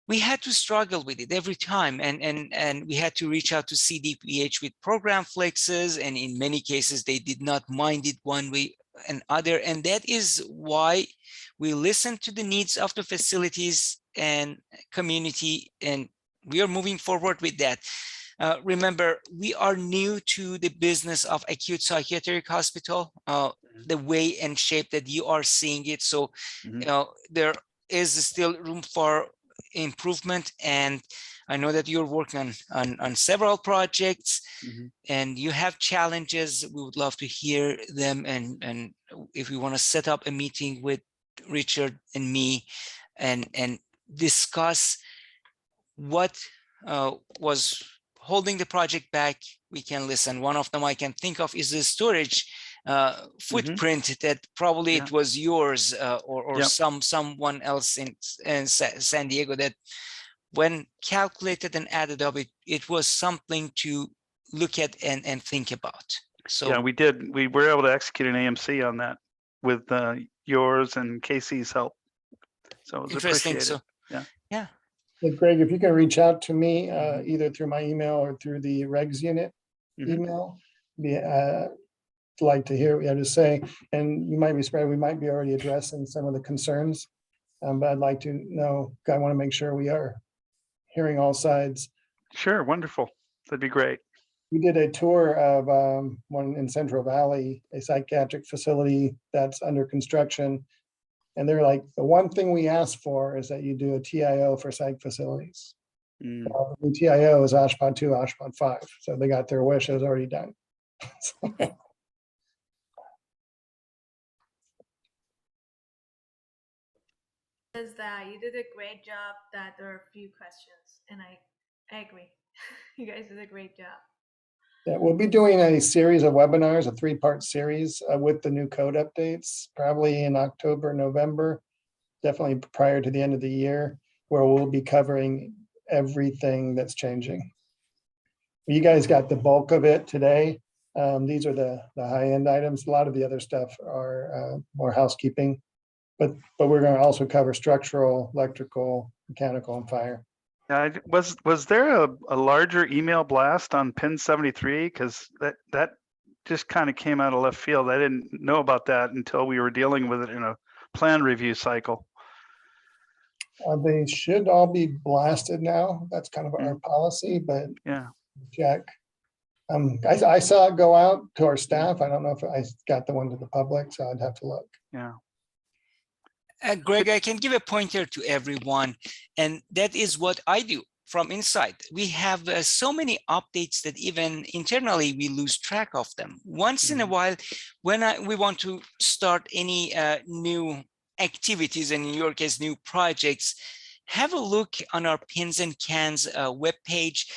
we had to struggle with it every time, and we had to reach out to CDPH with program flexes, and in many cases they did not mind it one way and other, and that is why we listen to the needs of the facilities and community, and we are moving forward with that. Remember, we are new to the business of acute psychiatric hospital, the way and shape that you are seeing it. So, there is still room for improvement, and I know that you're working on several projects, and you have challenges. We would love to hear them, and if we want to set up a meeting with Richard and me and discuss what was holding the project back, we can listen. One of them I can think of is the storage footprint that probably Yeah. it was yours or Yep. someone else in San Diego that when calculated and added up, it was something to look at and think about. So Yeah, we did. We were able to execute an AMC on that with yours and Casey's help. So it was interesting. appreciated. So Yeah. Hey, Greg, if you can reach out to me, either through my email or through the regs unit Mhm. email, like to hear what you have to say. And you might be surprised, we might be already addressing some of the concerns. But I'd like to know, I want to make sure we are hearing all sides. Sure, wonderful. That'd be great. We did a tour of one in Central Valley, a psychiatric facility that's under construction. And they're like, the one thing we ask for is that you do a TIO for psych facilities. Mm. The TIO is OSHPA 2, OSHPA 5. So they got their wish, it was already done. Says that you did a great job, that there are a few questions, and I agree. You guys did a great job. Yeah, we'll be doing a series of webinars, a 3-part series with the new code updates, probably in October, November, definitely prior to the end of the year, where we'll be covering everything that's changing. You guys got the bulk of it today. These are the high-end items. A lot of the other stuff are more housekeeping, but we're going to also cover structural, electrical, mechanical, and fire. Was there a larger email blast on pin 73? Because that just kind of came out of left field. I didn't know about that until we were dealing with it in a plan review cycle. They should all be blasted now. That's kind of our policy, but Yeah. check. I saw it go out to our staff. I don't know if I got the one to the public, so I'd have to look. Yeah. Greg, I can give a pointer to everyone, and that is what I do from inside. We have so many updates that even internally we lose track of them. Once in a while, when we want to start any new activities, and in your case, new projects, have a look on our Pins and Cans webpage.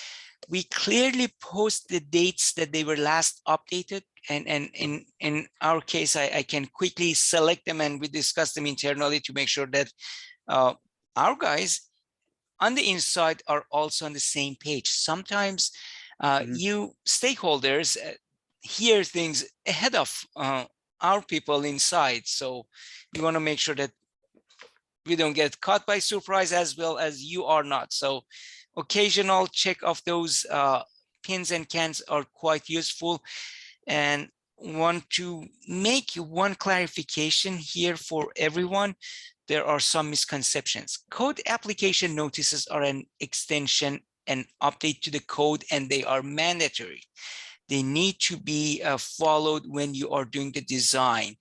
We clearly post the dates that they were last updated. And in our case, I can quickly select them, and we discuss them internally to make sure that our guys on the inside are also on the same page. Sometimes you stakeholders hear things ahead of our people inside. So we want to make sure that we don't get caught by surprise, as well as you are not. So occasional check of those pins and cans are quite useful. And want to make one clarification here for everyone. There are some misconceptions. Code application notices are an extension and update to the code, and they are mandatory. They need to be followed when you are doing the design.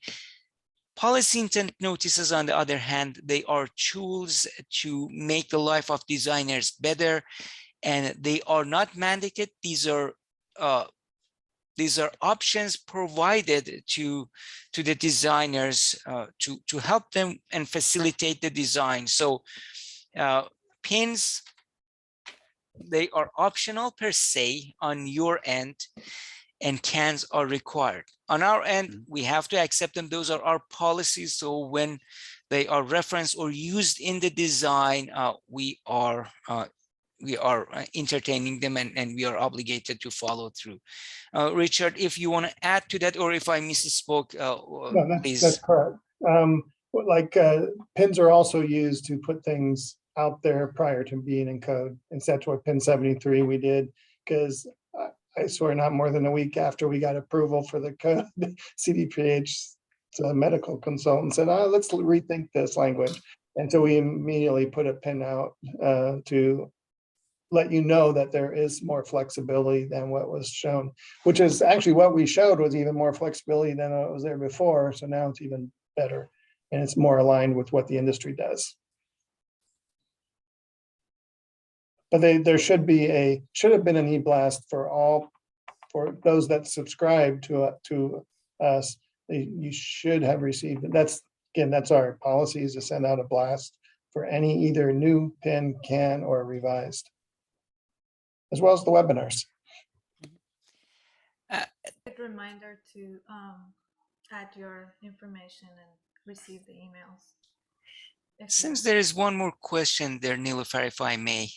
Policy intent notices, on the other hand, they are tools to make the life of designers better, and they are not mandated. These are options provided to the designers to help them and facilitate the design. So pins, they are optional per se on your end, and cans are required. On our end, we have to accept them. Those are our policies. So when they are referenced or used in the design, we are entertaining them, and we are obligated to follow through. Richard, if you want to add to that, or if I misspoke, No, please. that's correct. Pins are also used to put things out there prior to being in code. And that's what pin 73 we did, because I swear not more than a week after we got approval for the code, CDPH, the medical consultant said, let's rethink this language. And so we immediately put a pin out to let you know that there is more flexibility than what was shown, which is actually what we showed was even more flexibility than what was there before. So now it's even better, and it's more aligned with what the industry does. But there should have been an e-blast for those that subscribe to us. You should have received it. That's our policy, is to send out a blast for any either new pin, can, or revised. as well as the webinars. Good reminder to add your information and receive the emails. Since there is one more question there, Niloufar, if I may.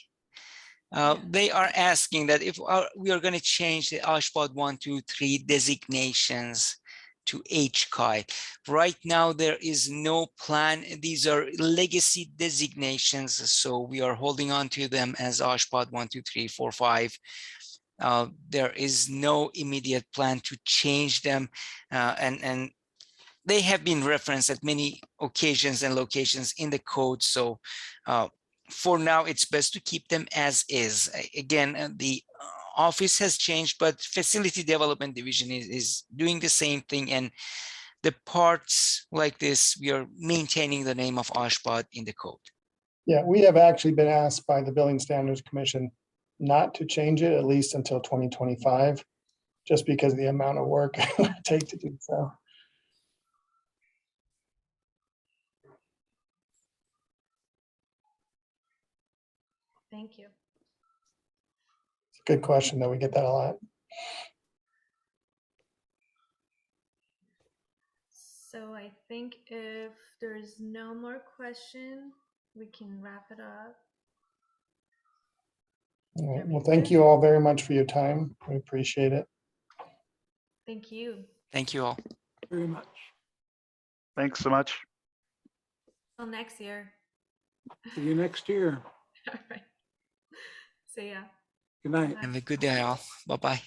They are asking that if we are going to change the OSHPD 1, 2, 3 designations to HCAI. Right now, there is no plan. These are legacy designations, so we are holding on to them as OSHPD 1, 2, 3, 4, 5. There is no immediate plan to change them, and they have been referenced at many occasions and locations in the code. So for now, it's best to keep them as is. Again, the office has changed, but facility development division is doing the same thing. And the parts like this, we are maintaining the name of OSHPD in the code. Yeah, we have actually been asked by the Building Standards Commission not to change it at least until 2025, just because of the amount of work it would take to do so. Thank you. It's a good question, though. We get that a lot. So I think if there's no more question, we can wrap it up. All right. Well, thank you all very much for your time. We appreciate it. Thank you. Thank you all. Very much. Thanks so much. Till next year. See you next year. All right. See ya. Good night. Have a good day all. Bye-bye.